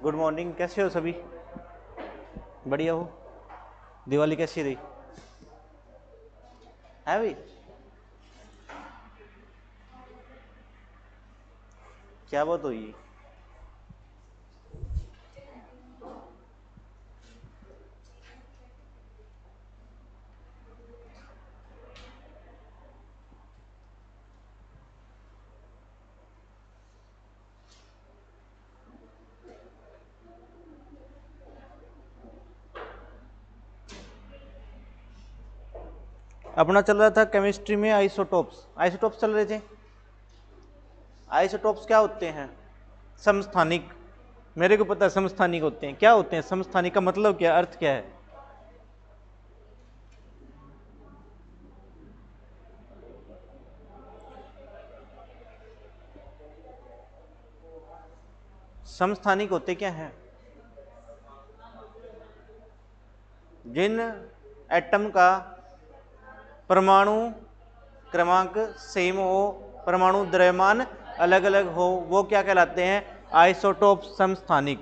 Good morning, कैसे हो सभी? बढ़िया हो? दिवाली कैसी रही है भाई? क्या बात हुई? अपना चल रहा था केमिस्ट्री में आइसोटोप्स। आइसोटोप्स चल रहे थे। आइसोटोप्स क्या होते हैं? समस्थानिक। मेरे को पता है समस्थानिक होते हैं। क्या होते हैं समस्थानिक? का मतलब क्या, अर्थ क्या है? समस्थानिक होते क्या हैं? जिन एटम का परमाणु क्रमांक सेम हो, परमाणु द्रव्यमान अलग अलग हो, वो क्या कहलाते हैं? आइसोटोप समस्थानिक।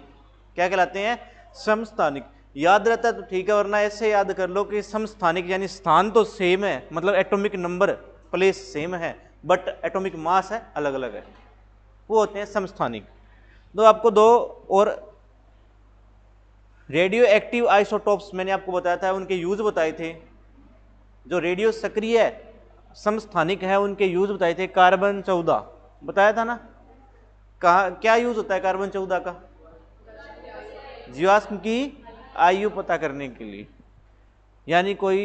क्या कहलाते हैं? समस्थानिक। याद रहता है तो ठीक है, वरना ऐसे याद कर लो कि समस्थानिक यानी स्थान तो सेम है, मतलब एटॉमिक नंबर प्लेस सेम है, बट एटॉमिक मास है अलग अलग है, वो होते हैं समस्थानिक। तो आपको दो और रेडियो एक्टिव आइसोटोप्स मैंने आपको बताया था, उनके यूज बताए थे। जो रेडियो सक्रिय समस्थानिक है उनके यूज बताए थे। कार्बन 14 बताया था ना? कहा क्या यूज होता है कार्बन 14 का? जीवाश्म की आयु पता करने के लिए। यानी कोई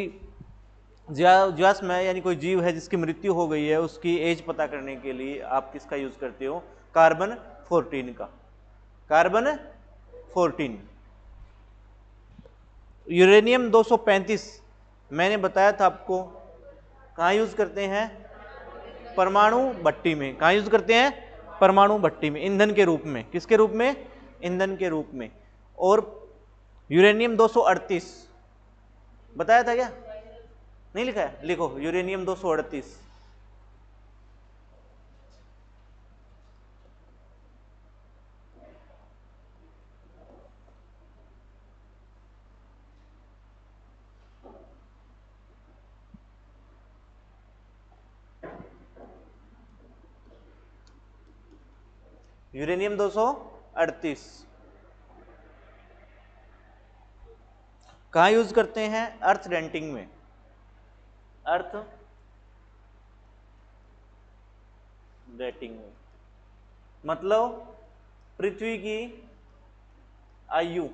जीवाश्म है, यानी कोई जीव है जिसकी मृत्यु हो गई है, उसकी एज पता करने के लिए आप किसका यूज करते हो? कार्बन 14 का। कार्बन 14। यूरेनियम 235 मैंने बताया था आपको, कहाँ यूज करते हैं? परमाणु भट्टी में। कहाँ यूज करते हैं? परमाणु भट्टी में, ईंधन के रूप में। किसके रूप में? ईंधन के रूप में। और यूरेनियम 238 बताया था क्या? नहीं लिखा है? लिखो यूरेनियम 238। यूरेनियम 238 कहाँ यूज करते हैं? अर्थ डेंटिंग में। अर्थ डेटिंग में मतलब पृथ्वी की आयु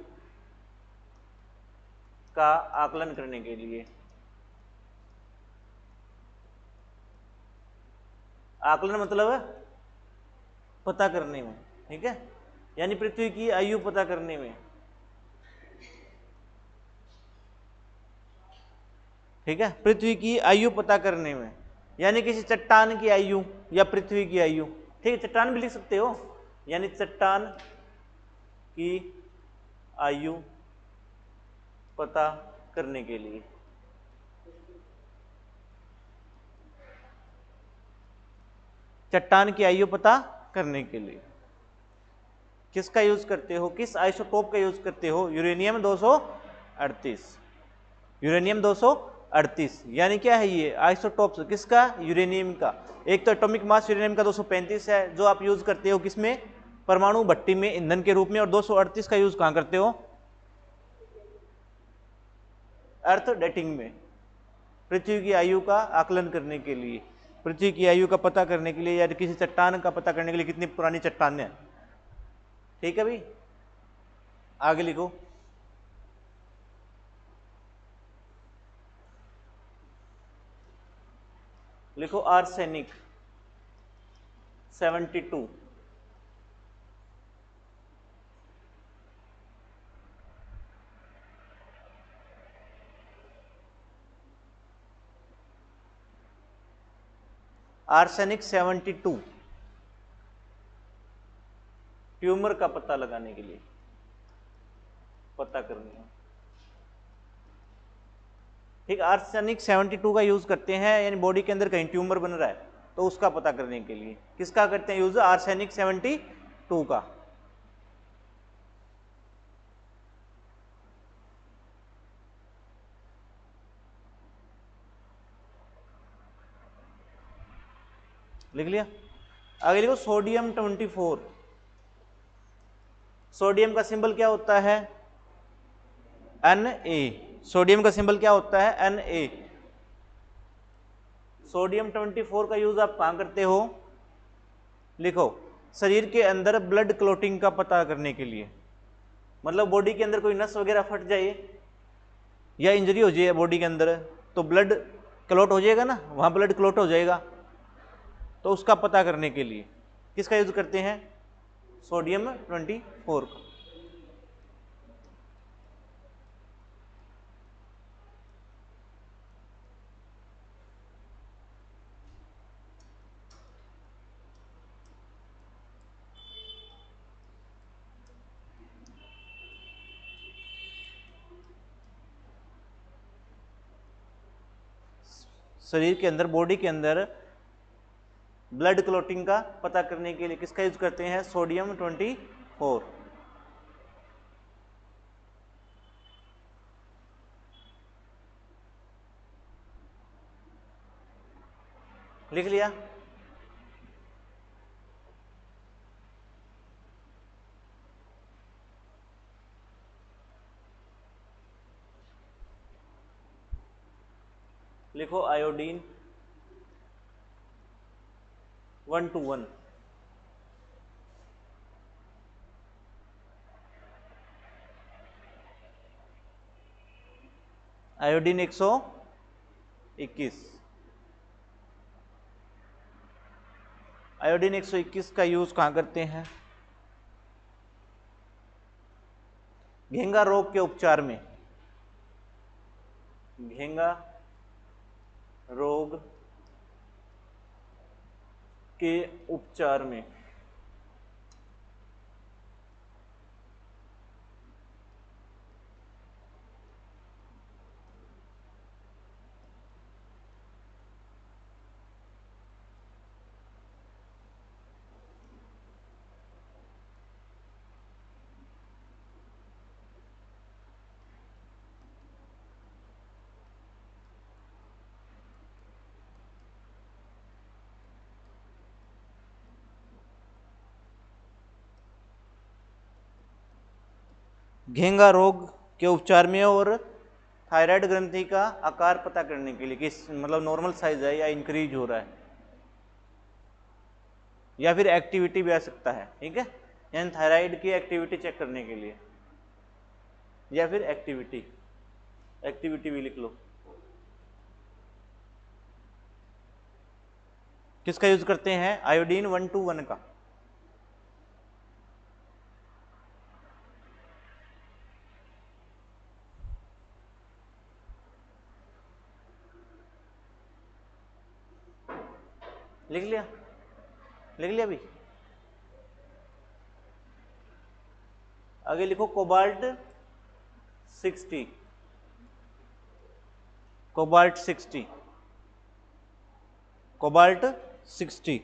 का आकलन करने के लिए। आकलन मतलब पता करने में, ठीक है? यानी पृथ्वी की आयु पता करने में, ठीक है? पृथ्वी की आयु पता करने में, यानी किसी चट्टान की आयु या पृथ्वी की आयु, ठीक है? चट्टान भी लिख सकते हो, यानी चट्टान की आयु पता करने के लिए। चट्टान की आयु पता करने के लिए किसका यूज करते हो? किस आइसोटोप का यूज करते हो? यूरेनियम 238। यूरेनियम 238 यानी क्या है ये? आइसोटोप्स किसका? यूरेनियम का। एक तो एटॉमिक मास यूरेनियम का 235 है, जो आप यूज करते हो किसमें? परमाणु भट्टी में, ईंधन के रूप में। और 238 का यूज कहां करते हो? अर्थ डेटिंग में, पृथ्वी की आयु का आकलन करने के लिए, पृथ्वी की आयु का पता करने के लिए, या किसी चट्टान का पता करने के लिए कितनी पुरानी चट्टान है। ठीक है भाई, आगे लिखो। लिखो आर्सेनिक 72। आर्सेनिक 72 ट्यूमर का पता लगाने के लिए, पता करने। ठीक, आर्सेनिक 72 का यूज करते हैं, यानी बॉडी के अंदर कहीं ट्यूमर बन रहा है तो उसका पता करने के लिए। किसका करते हैं यूज? आर्सेनिक 72 का। लिख लिया। आगे लिखो सोडियम 24। सोडियम का सिंबल क्या होता है? Na। सोडियम का सिंबल क्या होता है? Na। सोडियम 24 का यूज आप कहां करते हो? लिखो, शरीर के अंदर ब्लड क्लोटिंग का पता करने के लिए। मतलब बॉडी के अंदर कोई नस वगैरह फट जाए या इंजरी हो जाए बॉडी के अंदर, तो ब्लड क्लॉट हो जाएगा ना, वहां ब्लड क्लॉट हो जाएगा, तो उसका पता करने के लिए किसका यूज करते हैं? सोडियम 24 का। शरीर के अंदर, बॉडी के अंदर ब्लड क्लॉटिंग का पता करने के लिए किसका यूज करते हैं? सोडियम 24। लिख लिया। लिखो आयोडीन 121। आयोडीन 121। आयोडीन 121 का यूज कहां करते हैं? घेंगा रोग के उपचार में। घेंगा रोग के उपचार में। घेंगा रोग के उपचार में और थायराइड ग्रंथि का आकार पता करने के लिए, किस मतलब नॉर्मल साइज है या इंक्रीज हो रहा है, या फिर एक्टिविटी भी आ सकता है। ठीक है, यानी थायराइड की एक्टिविटी चेक करने के लिए, या फिर एक्टिविटी, एक्टिविटी भी लिख लो। किसका यूज करते हैं? आयोडीन 121 का। लिख लिया। लिख लिया भी। आगे लिखो कोबाल्ट 60। कोबाल्ट 60। कोबाल्ट 60।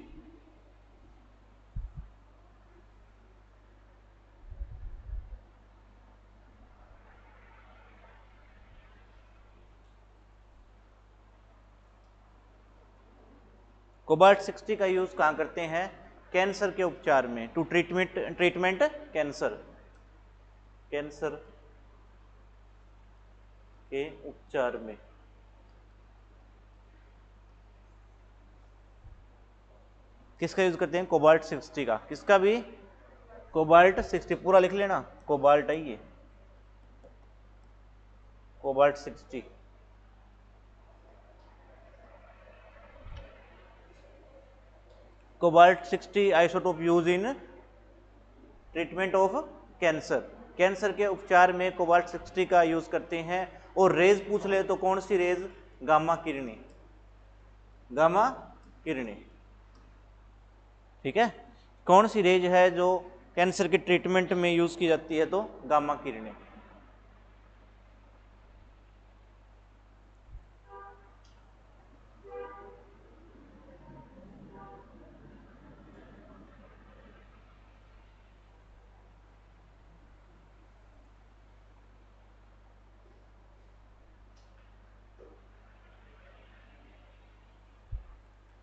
कोबाल्ट 60 का यूज कहां करते हैं? कैंसर के उपचार में, टू ट्रीटमेंट कैंसर। कैंसर के उपचार में। किसका यूज करते हैं? कोबाल्ट 60 का। किसका भी? कोबाल्ट 60 पूरा लिख लेना, कोबाल्ट है ये, cobalt 60। Cobalt 60 isotope use in treatment of cancer. Cancer के उपचार में कोबाल्ट 60 का यूज करते हैं। और रेज पूछ ले तो कौन सी रेज? गामा किरणें। गामा किरणें। ठीक है, कौन सी रेज है जो कैंसर के ट्रीटमेंट में यूज की जाती है? तो गामा किरणें।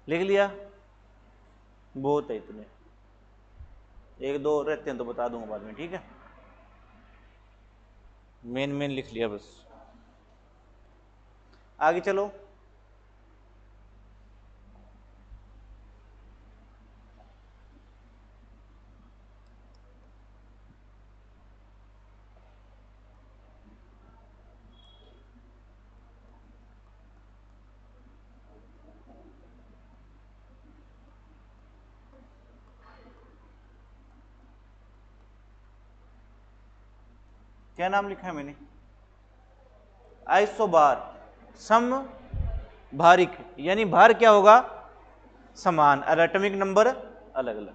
लिख लिया। बहुत है इतने, एक दो रहते हैं तो बता दूंगा बाद में, ठीक है। मेन मेन लिख लिया बस। आगे चलो। क्या नाम लिखा है मैंने? आइसोबार, सम भारिक, यानी भार क्या होगा? समान, और एटॉमिक नंबर अलग अलग,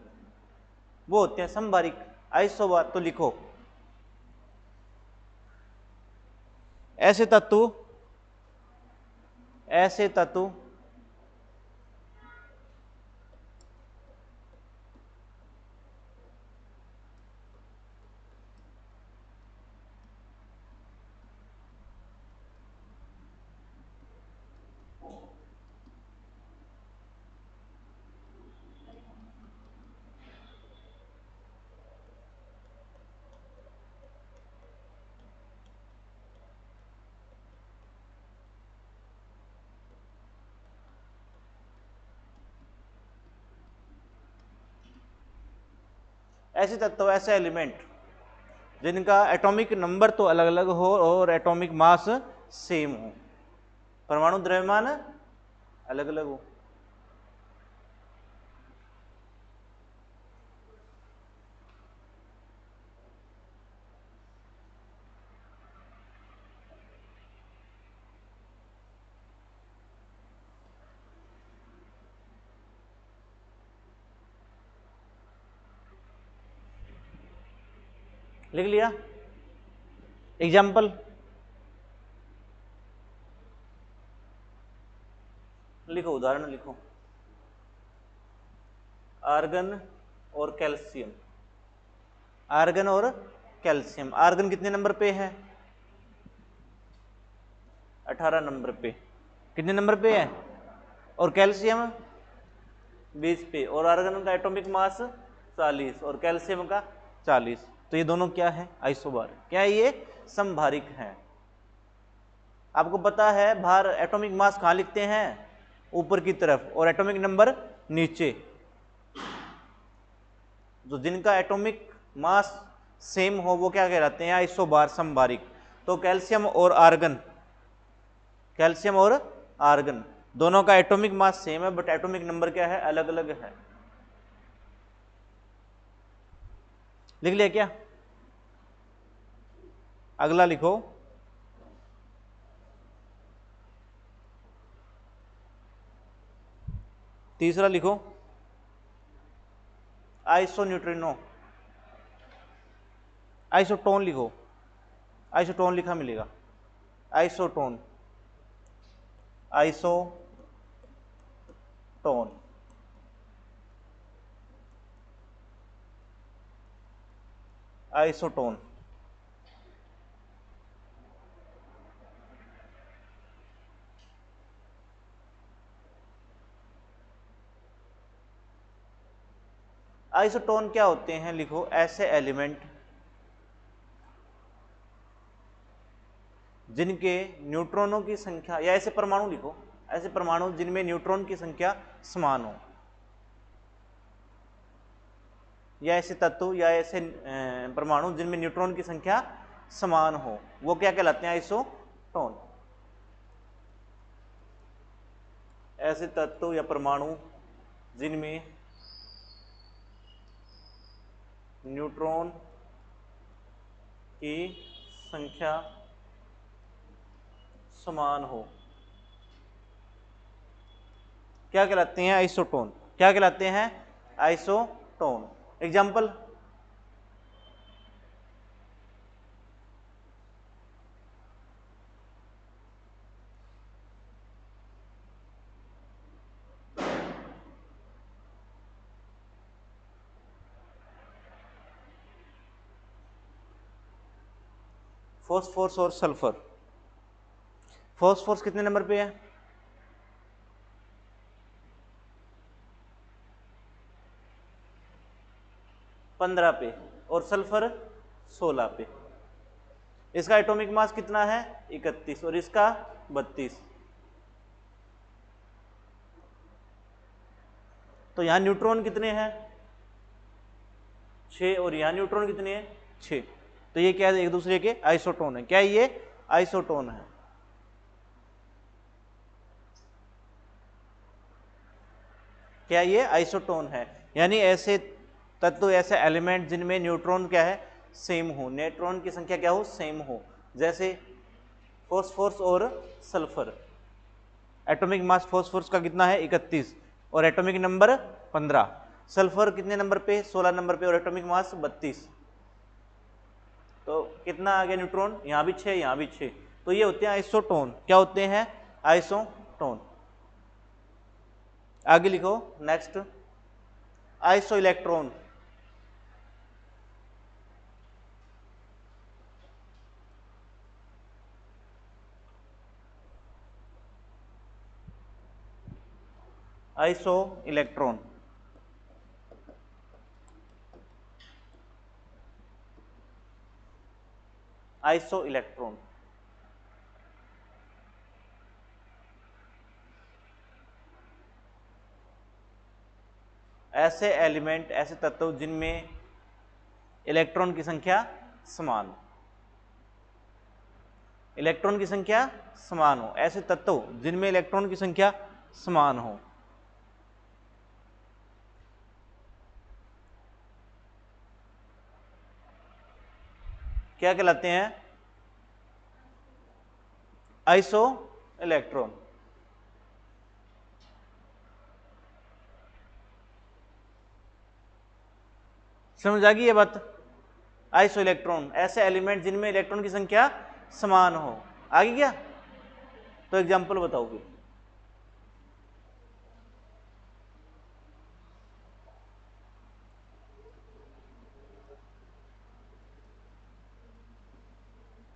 वो होते हैं समभारिक। आइसोबार तो लिखो ऐसे तत्व, ऐसे तत्व ऐसे तत्व, ऐसे एलिमेंट जिनका एटॉमिक नंबर तो अलग अलग हो और एटॉमिक मास सेम हो, परमाणु द्रव्यमान अलग अलग हो। लिख लिया? एग्जाम्पल लिखो, उदाहरण लिखो। आर्गन और कैल्शियम, आर्गन और कैल्शियम। आर्गन कितने नंबर पे है? 18 नंबर पे। कितने नंबर पे है? और कैल्शियम 20 पे। और आर्गन का एटॉमिक मास 40 और कैल्शियम का 40। तो ये दोनों क्या है? आइसोबार। क्या है ये? समभारिक है। आपको पता है भार, एटॉमिक मास कहाँ लिखते हैं? ऊपर की तरफ, और एटॉमिक नंबर नीचे। तो जिनका एटॉमिक मास सेम हो वो क्या कहलाते हैं? आइसोबार, समभारिक। तो कैल्शियम और आर्गन, कैल्शियम और आर्गन दोनों का एटॉमिक मास सेम है, बट एटॉमिक नंबर क्या है? अलग अलग है। लिख लिया क्या? अगला लिखो। तीसरा लिखो आइसो न्यूट्रिनो, आइसोटोन लिखो। आइसोटोन लिखा मिलेगा, आइसोटोन, आइसोटोन, आइसोटोन। आइसोटोन क्या होते हैं? लिखो ऐसे एलिमेंट जिनके न्यूट्रॉनों की संख्या, या ऐसे परमाणु लिखो, ऐसे परमाणु जिनमें न्यूट्रॉन की संख्या समान हो, या ऐसे तत्व या ऐसे परमाणु जिनमें न्यूट्रॉन की संख्या समान हो, वो क्या कहलाते हैं? आइसोटोन। ऐसे तत्व या परमाणु जिनमें न्यूट्रॉन की संख्या समान हो क्या कहलाते हैं? आइसोटोन। क्या कहलाते हैं? आइसोटोन। एग्जाम्पल फॉस्फोरस और सल्फर। फॉस्फोरस कितने नंबर पे है? 15 पे और सल्फर 16 पे। इसका एटॉमिक मास कितना है 31 और इसका 32। तो यहां न्यूट्रॉन कितने हैं 6 और यहां न्यूट्रॉन कितने हैं 6। तो ये क्या है एक दूसरे के आइसोटोन है। क्या ये आइसोटोन है। क्या ये आइसोटोन है यानी ऐसे तत्व ऐसे एलिमेंट जिनमें न्यूट्रॉन क्या है सेम हो, न्यूट्रॉन की संख्या क्या हो सेम हो। जैसे फॉस्फोरस और सल्फर। एटॉमिक मास फॉस्फोरस का कितना है 31 और एटॉमिक नंबर 15। सल्फर कितने नंबर पे 16 नंबर पे और एटॉमिक मास 32। तो कितना आ गया न्यूट्रॉन यहां भी 6 यहां भी 6। तो ये होते हैं आइसोटोन। क्या होते हैं आइसोटोन। आगे लिखो next iso electron. Iso electron iso electron ऐसे एलिमेंट ऐसे तत्व जिनमें इलेक्ट्रॉन की संख्या समान, इलेक्ट्रॉन की संख्या समान हो। ऐसे तत्व जिनमें इलेक्ट्रॉन की संख्या समान हो। क्या कहलाते हैं आइसो इलेक्ट्रॉन। समझ आ गई ये बात। आइसो इलेक्ट्रॉन ऐसे एलिमेंट जिनमें इलेक्ट्रॉन की संख्या समान हो। आ गई क्या। तो एग्जांपल बताओ फिर।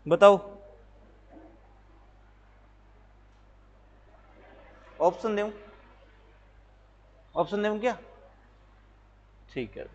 बताओ ऑप्शन दूं, ऑप्शन दूं क्या। ठीक है।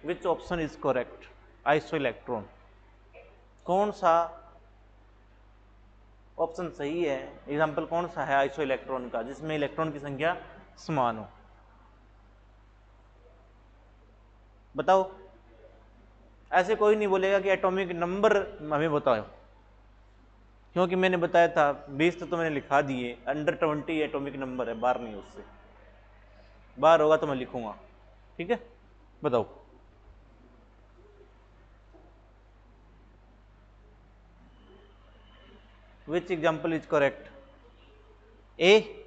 Which option is correct iso electron. कौन सा ऑप्शन सही है। एग्जांपल कौन सा है आइसो इलेक्ट्रॉन का जिसमें इलेक्ट्रॉन की संख्या समान हो। बताओ। ऐसे कोई नहीं बोलेगा कि एटॉमिक नंबर हमें बताओ, क्योंकि मैंने बताया था 20 तो मैंने लिखा दिए। अंडर 20 एटॉमिक नंबर है, बाहर नहीं उससे। बाहर होगा तो मैं लिखूंगा। ठीक है बताओ। विच example is correct. A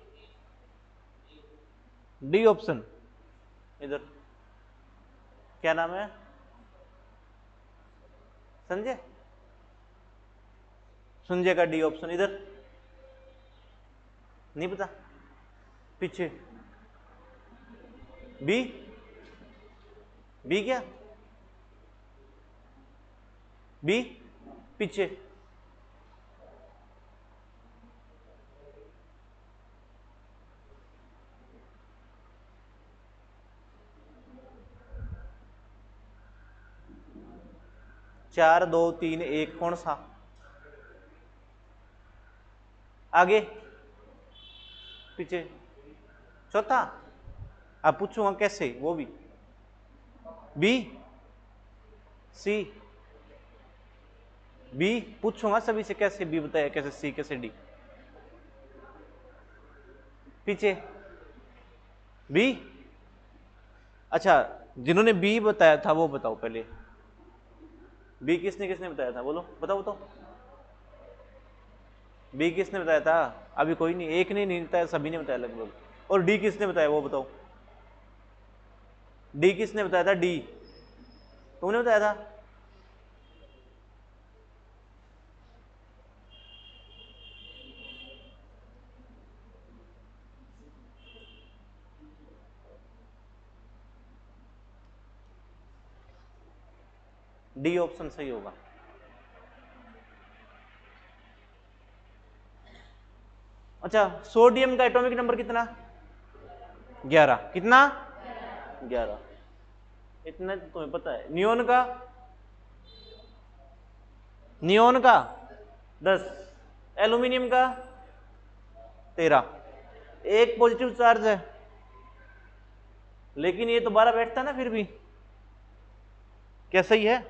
D option. इधर क्या नाम है संजय। संजय का डी ऑप्शन इधर नहीं पता। पीछे बी। बी क्या बी पीछे। 4 2 3 1 कौन सा? आगे पीछे चौथा। अब पूछूंगा कैसे, वो भी बी सी, बी पूछूंगा सभी से कैसे बी बताया, कैसे सी, कैसे डी। पीछे बी। अच्छा, जिन्होंने बी बताया था वो बताओ पहले, बी किसने किसने बताया था, बोलो बताओ बताओ। बी किसने बताया था? अभी कोई नहीं, एक ने नहीं बताया, सभी ने बताया लगभग। और डी किसने बताया वो बताओ। डी किसने बताया था? डी तुमने बताया था। डी ऑप्शन सही होगा। अच्छा, सोडियम का एटॉमिक नंबर कितना? 11। कितना? 11। इतना तो तुम्हें पता है। नियोन का? नियोन का 10। एल्यूमिनियम का 13। एक पॉजिटिव चार्ज है, लेकिन ये तो 12 बैठता है ना फिर भी। क्या सही है?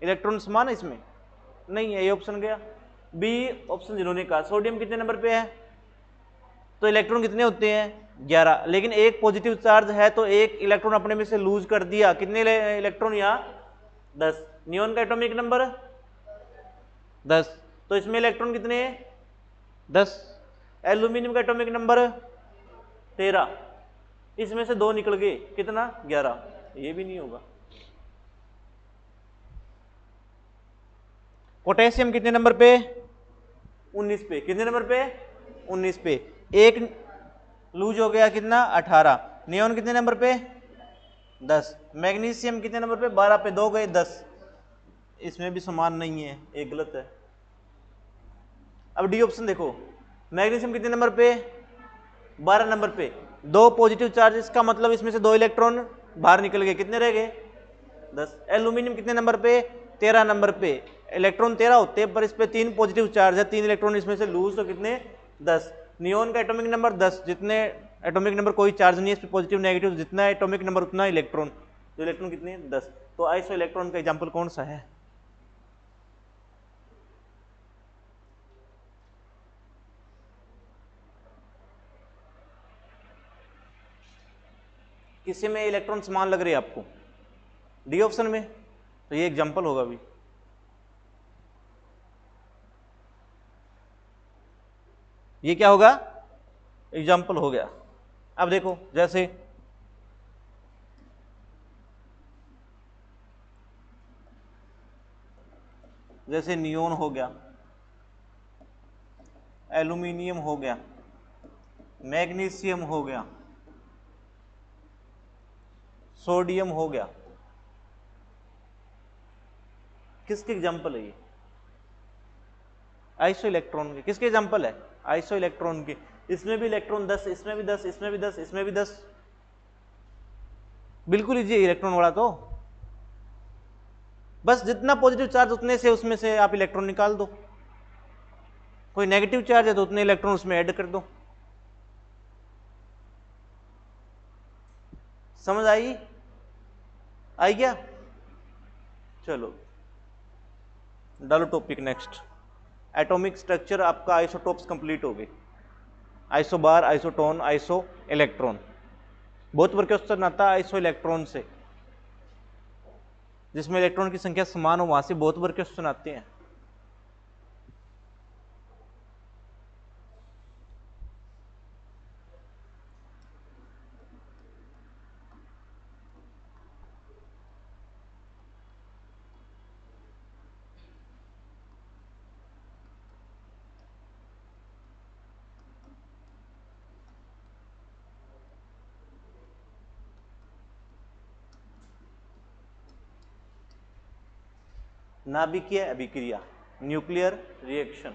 इलेक्ट्रॉन समान है इसमें? नहीं है, ये ऑप्शन गया। बी ऑप्शन जिन्होंने कहा। सोडियम कितने नंबर पे है? तो इलेक्ट्रॉन कितने होते हैं? 11। लेकिन एक पॉजिटिव चार्ज है तो एक इलेक्ट्रॉन अपने में से लूज कर दिया। कितने इलेक्ट्रॉन यहाँ? 10। नियोन का एटॉमिक नंबर 10, तो इसमें इलेक्ट्रॉन कितने हैं? 10। एल्यूमिनियम का एटॉमिक नंबर 13, इसमें से 2 निकल गए, कितना? 11। ये भी नहीं होगा। पोटेशियम कितने नंबर पे? 19 पे। कितने नंबर पे? 19 पे। एक लूज हो गया, कितना? 18। नियोन कितने नंबर पे? 10। मैग्नीशियम कितने नंबर पे? 12 पे। 2 गए, 10। इसमें भी समान नहीं है, एक गलत है। अब डी ऑप्शन देखो। मैग्नीशियम कितने नंबर पे? 12 नंबर पे। 2 पॉजिटिव चार्जेस का मतलब इसमें से 2 इलेक्ट्रॉन बाहर निकल गए, कितने रह गए? 10। एल्यूमिनियम कितने नंबर पे? 13 नंबर पे। इलेक्ट्रॉन 13 होते हैं, पर इस पे 3 पॉजिटिव चार्ज है, 3 इलेक्ट्रॉन इसमें से लूज, तो कितने? 10। नियोन का एटॉमिक नंबर 10। जितने एटॉमिक नंबर कोई चार्ज नहीं है इस पे, पॉजिटिव नेगेटिव, जितना एटॉमिक नंबर उतना इलेक्ट्रॉन। तो इलेक्ट्रॉन कितने? 10। तो आइसो इलेक्ट्रॉन का एग्जाम्पल कौन सा है? किसी में इलेक्ट्रॉन समान लग रहे हैं आपको? डी ऑप्शन में। तो ये एग्जाम्पल होगा अभी। ये क्या होगा? एग्जाम्पल हो गया। अब देखो, जैसे नियोन हो गया, एल्यूमिनियम हो गया, मैग्नीशियम हो गया, सोडियम हो गया। किसके एग्जाम्पल है ये? आइसो इलेक्ट्रॉन के। किसके एग्जाम्पल है? आइसो इलेक्ट्रॉन के। इसमें भी इलेक्ट्रॉन 10, इसमें भी 10, इसमें भी 10, इसमें भी 10। बिल्कुल इजी इलेक्ट्रॉन वाला तो। बस जितना पॉजिटिव चार्ज उतने से उसमें से आप इलेक्ट्रॉन निकाल दो। कोई नेगेटिव चार्ज है तो उतने इलेक्ट्रॉन उसमें ऐड कर दो। समझ आई? आई क्या? चलो डालो टॉपिक नेक्स्ट। एटॉमिक स्ट्रक्चर आपका आइसोटोप्स कंप्लीट हो गए। Isobar, isotone, iso electron. बहुत बार क्वेश्चन आता है आइसो इलेक्ट्रॉन से, जिसमें इलेक्ट्रॉन की संख्या समान हो, वहां से बहुत बार क्वेश्चन आते हैं। नाभिकीय अभिक्रिया, न्यूक्लियर रिएक्शन।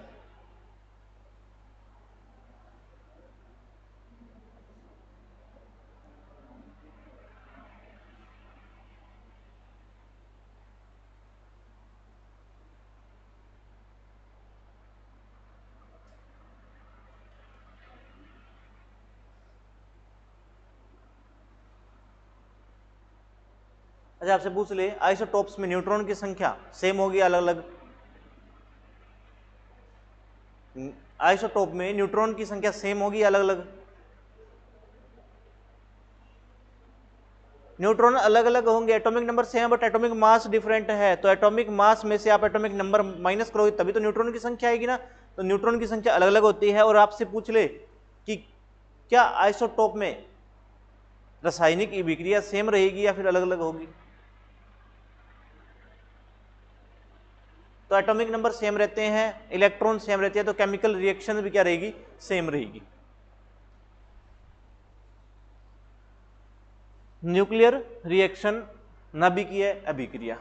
अच्छा आपसे पूछ ले आइसोटोप्स में न्यूट्रॉन की संख्या सेम होगी अलग अलग? आइसोटोप में न्यूट्रॉन की संख्या सेम होगी अलग अलग? न्यूट्रॉन अलग अलग होंगे, एटॉमिक नंबर सेम है बट एटॉमिक मास डिफरेंट है, तो एटॉमिक मास में से आप एटॉमिक नंबर माइनस करोगे तभी तो न्यूट्रॉन की संख्या आएगी ना। तो न्यूट्रॉन की संख्या अलग अलग होती है। और आपसे पूछ ले कि क्या आइसोटोप में रासायनिक अभिक्रिया सेम रहेगी या फिर अलग अलग होगी? तो एटॉमिक नंबर सेम रहते हैं, इलेक्ट्रॉन सेम रहते हैं, तो केमिकल रिएक्शन भी क्या रहेगी? सेम रहेगी। न्यूक्लियर रिएक्शन नाभिकीय अभिक्रिया,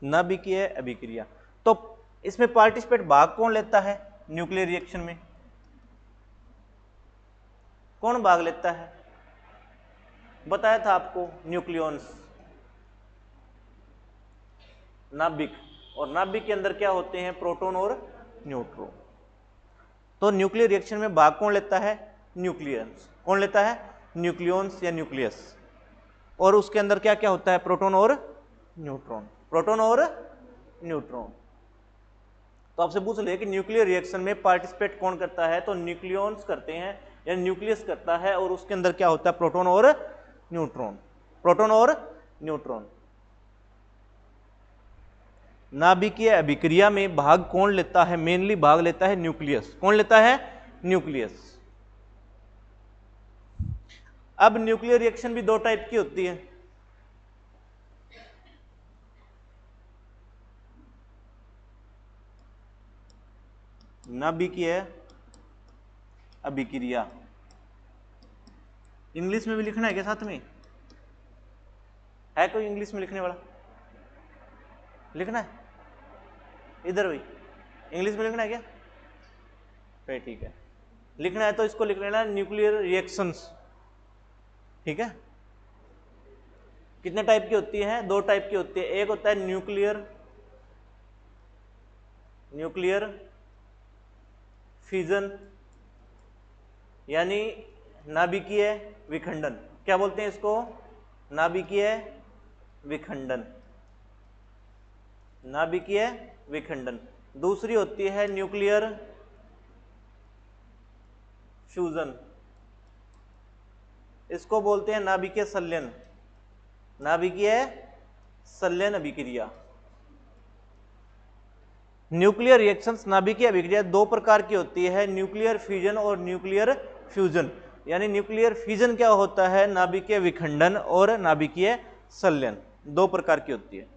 नाभिकीय अभिक्रिया। तो इसमें पार्टिसिपेट भाग कौन लेता है? न्यूक्लियर रिएक्शन में कौन भाग लेता है? बताया था आपको, न्यूक्लियॉन्स, नाभिक। और नाभिक के अंदर क्या होते हैं? प्रोटॉन और न्यूट्रॉन। तो न्यूक्लियर रिएक्शन में भाग कौन लेता है? न्यूक्लियंस। कौन लेता है? न्यूक्लियॉन्स या न्यूक्लियस। और उसके अंदर क्या क्या होता है? प्रोटॉन और न्यूट्रॉन, प्रोटॉन और न्यूट्रॉन। तो आपसे पूछ ले कि न्यूक्लियर रिएक्शन में पार्टिसिपेट कौन करता है? तो न्यूक्लियॉन्स करते हैं या न्यूक्लियस करता है। और उसके अंदर क्या होता है? प्रोटॉन और न्यूट्रॉन, प्रोटॉन और न्यूट्रॉन। नाभिकीय अभिक्रिया में भाग कौन लेता है? मेनली भाग लेता है न्यूक्लियस। कौन लेता है? न्यूक्लियस। अब न्यूक्लियर रिएक्शन भी दो टाइप की होती है। नाभिकीय अभिक्रिया, इंग्लिश में भी लिखना है क्या साथ में? है कोई इंग्लिश में लिखने वाला? लिखना है इधर भाई, इंग्लिश में लिखना है क्या? फिर ठीक है, लिखना है तो इसको लिख लेना न्यूक्लियर रिएक्शंस। ठीक है, कितने टाइप की होती है? दो टाइप की होती है। एक होता है न्यूक्लियर फिजन, यानी नाभिकीय विखंडन। क्या बोलते हैं इसको? नाभिकीय विखंडन, नाभिकीय विखंडन। दूसरी होती है न्यूक्लियर फ्यूजन, इसको बोलते हैं नाभिकीय संलयन, नाभिकीय संलयन अभिक्रिया। न्यूक्लियर रिएक्शंस, नाभिकीय अभिक्रिया दो प्रकार की होती है, न्यूक्लियर फ्यूजन और न्यूक्लियर फ्यूजन। यानी न्यूक्लियर फ्यूजन क्या होता है? नाभिकीय विखंडन, और नाभिकीय संलयन दो प्रकार की होती है।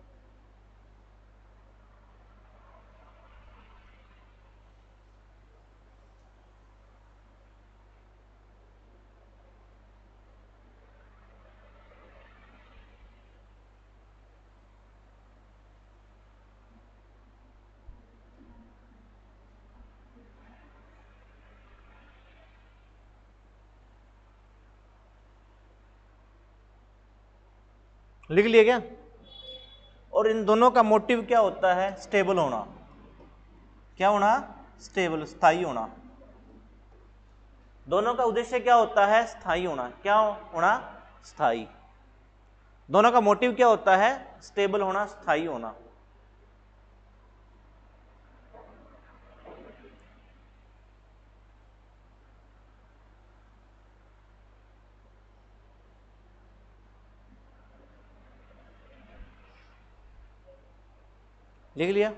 लिख लिया क्या? और इन दोनों का मोटिव क्या होता है? स्टेबल होना। क्या होना? स्टेबल, स्थायी होना। दोनों का उद्देश्य क्या होता है? स्थायी होना। क्या होना? स्थायी। दोनों का मोटिव क्या होता है? स्टेबल होना, स्थायी होना। लिख लिया?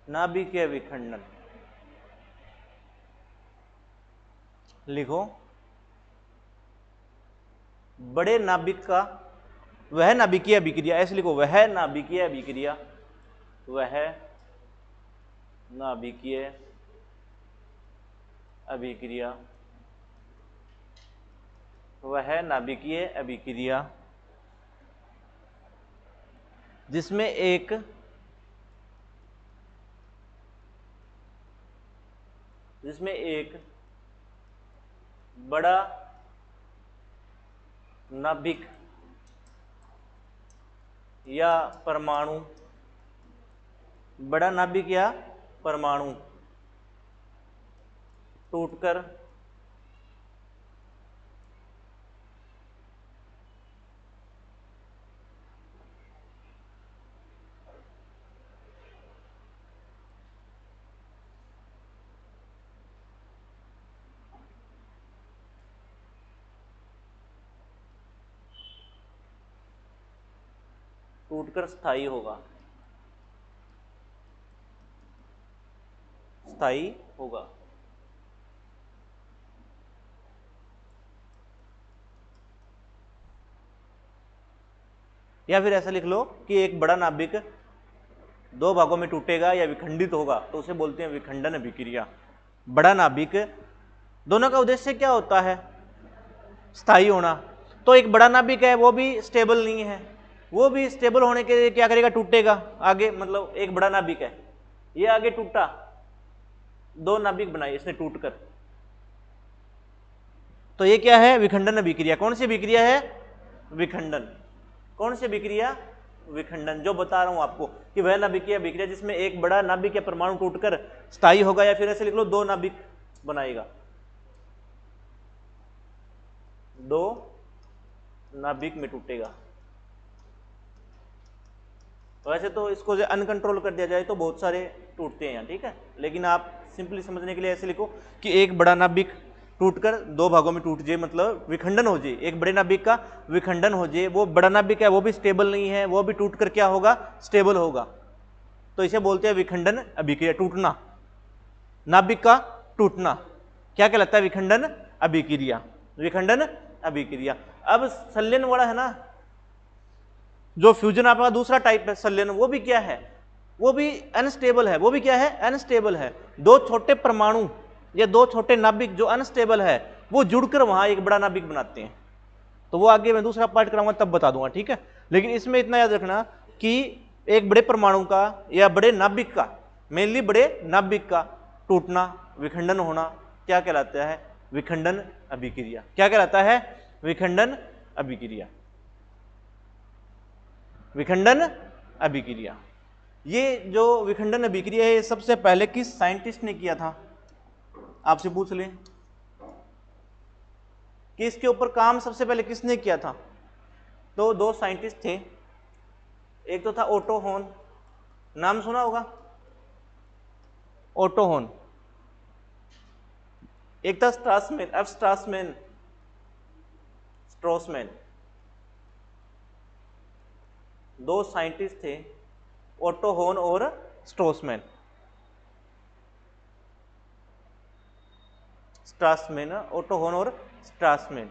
नाभिकीय विखंडन लिखो, बड़े नाभिक का वह नाभिकीय अभिक्रिया, ऐसे लिखो, वह नाभिकीय अभिक्रिया, वह नाभिकीय अभिक्रिया, वह नाभिकीय अभिक्रिया जिसमें एक बड़ा नाभिक या परमाणु, बड़ा नाभिक या परमाणु टूटकर स्थायी होगा, स्थायी होगा। या फिर ऐसा लिख लो कि एक बड़ा नाभिक दो भागों में टूटेगा या विखंडित होगा तो उसे बोलते हैं विखंडन अभिक्रिया। बड़ा नाभिक, दोनों का उद्देश्य क्या होता है? स्थायी होना। तो एक बड़ा नाभिक है वो भी स्टेबल नहीं है, वो भी स्टेबल होने के लिए क्या करेगा? टूटेगा आगे। मतलब एक बड़ा नाभिक है, ये आगे टूटा, दो नाभिक बनाए इसने टूटकर, तो ये क्या है? विखंडन अभिक्रिया। कौन सी अभिक्रिया है? विखंडन। कौन सी अभिक्रिया? विखंडन। जो बता रहा हूं आपको कि वह नाभिकीय अभिक्रिया जिसमें एक बड़ा नाभिक या परमाणु टूटकर स्थायी होगा, या फिर ऐसे लिख लो दो नाभिक बनाएगा, दो नाभिक में टूटेगा। वैसे तो इसको जो अनकंट्रोल कर दिया जाए तो बहुत सारे टूटते हैं यहाँ, ठीक है, लेकिन आप सिंपली समझने के लिए ऐसे लिखो कि एक बड़ा नाभिक टूटकर दो भागों में टूट जाए, मतलब विखंडन हो जाए, एक बड़े नाभिक का विखंडन हो जाए। वो बड़ा नाभिक है वो भी स्टेबल नहीं है, वो भी टूटकर क्या होगा? स्टेबल होगा। तो इसे बोलते हैं विखंडन अभिक्रिया। टूटना, नाभिक का टूटना क्या कहलाता है? विखंडन अभिक्रिया। विखंडन अभिक्रिया। अब संलयन वाला है ना, जो फ्यूजन आपका दूसरा टाइप है संलयन, वो भी क्या है? वो भी अनस्टेबल है। वो भी क्या है? अनस्टेबल है। दो छोटे परमाणु या दो छोटे नाभिक जो अनस्टेबल है वो जुड़कर वहां एक बड़ा नाभिक बनाते हैं। तो वो आगे मैं दूसरा पार्ट कराऊंगा तब बता दूंगा, ठीक है। लेकिन इसमें इतना याद रखना कि एक बड़े परमाणु का या बड़े नाभिक का, मेनली बड़े नाभिक का टूटना, विखंडन होना क्या कहलाता है? विखंडन अभिक्रिया। क्या कहलाता है? विखंडन अभिक्रिया। विखंडन अभिक्रिया। ये जो विखंडन अभिक्रिया है सबसे पहले किस साइंटिस्ट ने किया था? आपसे पूछ लें कि इसके ऊपर काम सबसे पहले किसने किया था? तो दो साइंटिस्ट थे, एक तो था ओटो होन, नाम सुना होगा, ओटो होन। एक था स्ट्रासमैन, एफ स्ट्रासमैन, स्ट्रोसमैन। दो साइंटिस्ट थे, ओटो होन और स्ट्रोसमैन। स्ट्रासमैन, ओटो होन और स्ट्रासमैन।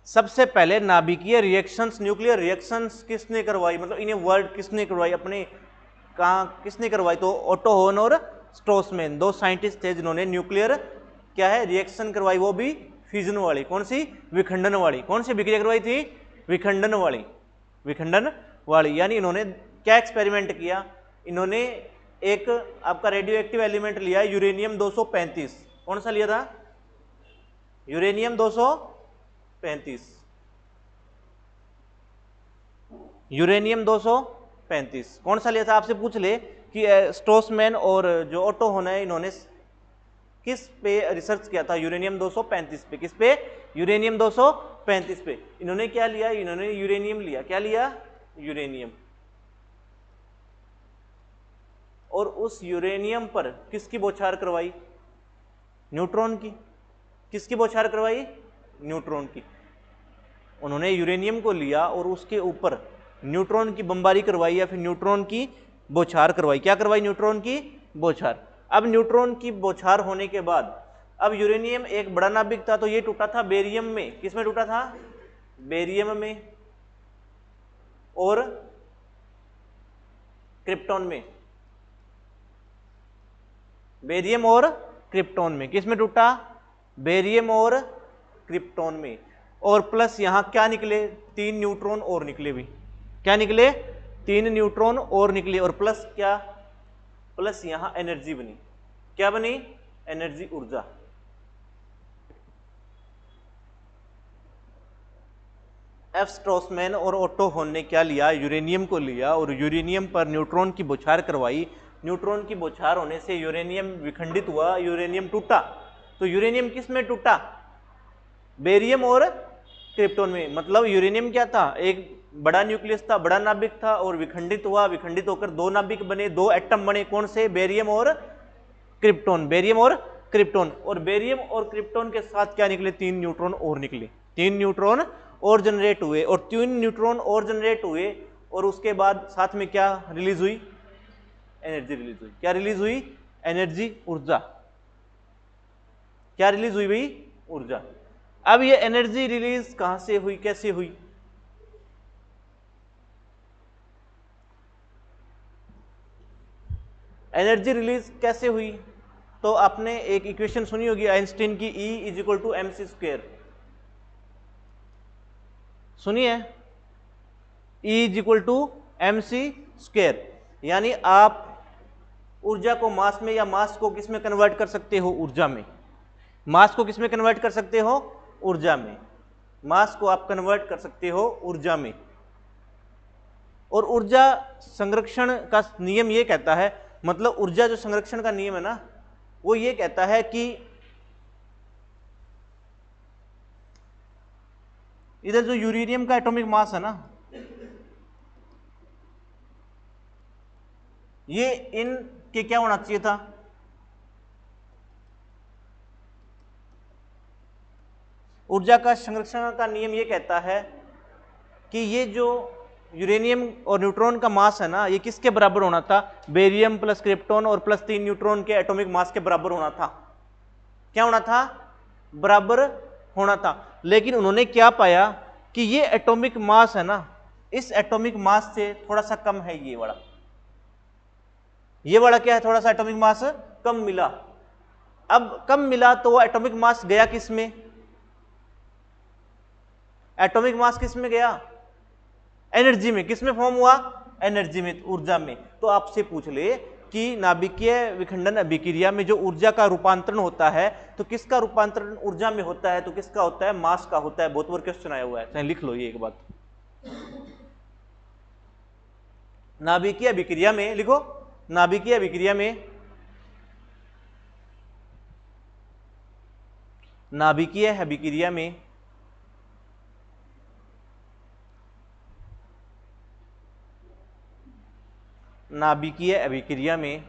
सबसे पहले नाभिकीय रिएक्शंस, न्यूक्लियर रिएक्शंस किसने करवाई? मतलब इन्हें वर्ल्ड किसने करवाई? अपने कहाँ किसने करवाई? तो ओटो होन और स्ट्रोसमैन, दो साइंटिस्ट थे जिन्होंने न्यूक्लियर क्या है? रिएक्शन करवाई, वो भी फ्यूजन वाली। कौन सी? विखंडन वाली। कौन सी अभिक्रिया करवाई थी? विखंडन वाली। विखंडन वाली। यानी इन्होंने क्या एक्सपेरिमेंट किया? इन्होंने एक आपका रेडियो एक्टिव एलिमेंट लिया, यूरेनियम 235। कौन सा लिया था? यूरेनियम 235। यूरेनियम 235 कौन सा लिया था? आपसे पूछ ले कि स्ट्रोसमैन और जो ओटो होन है इन्होंने किस पे रिसर्च किया था? यूरेनियम 235 पे। किस पे? यूरेनियम 235 पे। इन्होंने क्या लिया? इन्होंने यूरेनियम लिया। क्या लिया? यूरेनियम। और उस यूरेनियम पर किसकी बौछार करवाई? न्यूट्रॉन की। किसकी बौछार करवाई? न्यूट्रॉन की। उन्होंने यूरेनियम को लिया और उसके ऊपर न्यूट्रॉन की बमबारी करवाई या फिर न्यूट्रॉन की बौछार करवाई। क्या करवाई? न्यूट्रॉन की बौछार। अब न्यूट्रॉन की बौछार होने के बाद अब यूरेनियम एक बड़ा नाभिक था तो ये टूटा था बेरियम में। किसमें टूटा था? बेरियम में। और क्रिप्टॉन में, बेरियम और क्रिप्टॉन में। किस में टूटा? बेरियम और क्रिप्टॉन में। और प्लस यहां क्या निकले? 3 न्यूट्रॉन और निकले भी। क्या निकले? 3 न्यूट्रॉन और निकले। और प्लस क्या? प्लस यहां एनर्जी बनी। क्या बनी? एनर्जी, ऊर्जा। एफ स्ट्रोसमैन और ओटो होन ने क्या लिया? यूरेनियम को लिया और यूरेनियम पर न्यूट्रॉन की बौछार करवाई। न्यूट्रॉन की बौछार होने से यूरेनियम विखंडित हुआ, यूरेनियम टूटा। तो यूरेनियम किस में टूटा? बेरियम और क्रिप्टॉन में। मतलब यूरेनियम क्या था? एक बड़ा न्यूक्लियस था, बड़ा नाभिक था, और विखंडित हुआ, विखंडित होकर 2 नाभिक बने, 2 एटम बने। कौन से? बेरियम और क्रिप्टॉन। बेरियम और क्रिप्टॉन। और बेरियम और क्रिप्टॉन के साथ क्या निकले? 3 न्यूट्रॉन और निकले। 3 न्यूट्रॉन और जनरेट हुए। और 3 न्यूट्रॉन और जनरेट हुए और उसके बाद साथ में क्या रिलीज हुई? एनर्जी रिलीज हुई। क्या रिलीज हुई? एनर्जी, ऊर्जा। क्या रिलीज हुई भाई? ऊर्जा। अब ये एनर्जी रिलीज कहां से हुई? कैसे हुई? एनर्जी रिलीज कैसे हुई? तो आपने एक इक्वेशन सुनी होगी आइंस्टीन की, E = mc²। सुनिए, E = mc²। यानी आप ऊर्जा को मास में या मास को किस में कन्वर्ट कर सकते हो? ऊर्जा में। मास को किस में कन्वर्ट कर सकते हो? ऊर्जा में। मास को आप कन्वर्ट कर सकते हो ऊर्जा में। और ऊर्जा संरक्षण का नियम ये कहता है, मतलब ऊर्जा जो संरक्षण का नियम है ना, वो ये कहता है कि इधर जो यूरेनियम का एटॉमिक मास है ना, ये इन के क्या होना चाहिए था? ऊर्जा का संरक्षण का नियम ये कहता है कि ये जो यूरेनियम और न्यूट्रॉन का मास है ना, ये किसके बराबर होना था? बेरियम प्लस क्रिप्टॉन और प्लस 3 न्यूट्रॉन के एटॉमिक मास के बराबर होना था। क्या होना था? बराबर होना था। लेकिन उन्होंने क्या पाया कि ये एटॉमिक मास है ना, इस एटॉमिक मास से थोड़ा सा कम है। ये वाला क्या है? थोड़ा सा एटॉमिक मास कम मिला। अब कम मिला तो वो एटॉमिक मास गया किस में? एटॉमिक मास किस में गया? एनर्जी में। किस में फॉर्म हुआ? एनर्जी में, ऊर्जा में। तो आपसे पूछ ले कि नाभिकीय विखंडन अभिक्रिया में जो ऊर्जा का रूपांतरण होता है, तो किसका रूपांतरण ऊर्जा में होता है? तो किसका होता है? मास का होता है। बहुत बार क्वेश्चन आया हुआ है, चाहे लिख लो ये एक बात। नाभिकीय अभिक्रिया में लिखो, नाभिकीय अभिक्रिया में, नाभिकीय अभिक्रिया में नाभिकीय अभिक्रिया में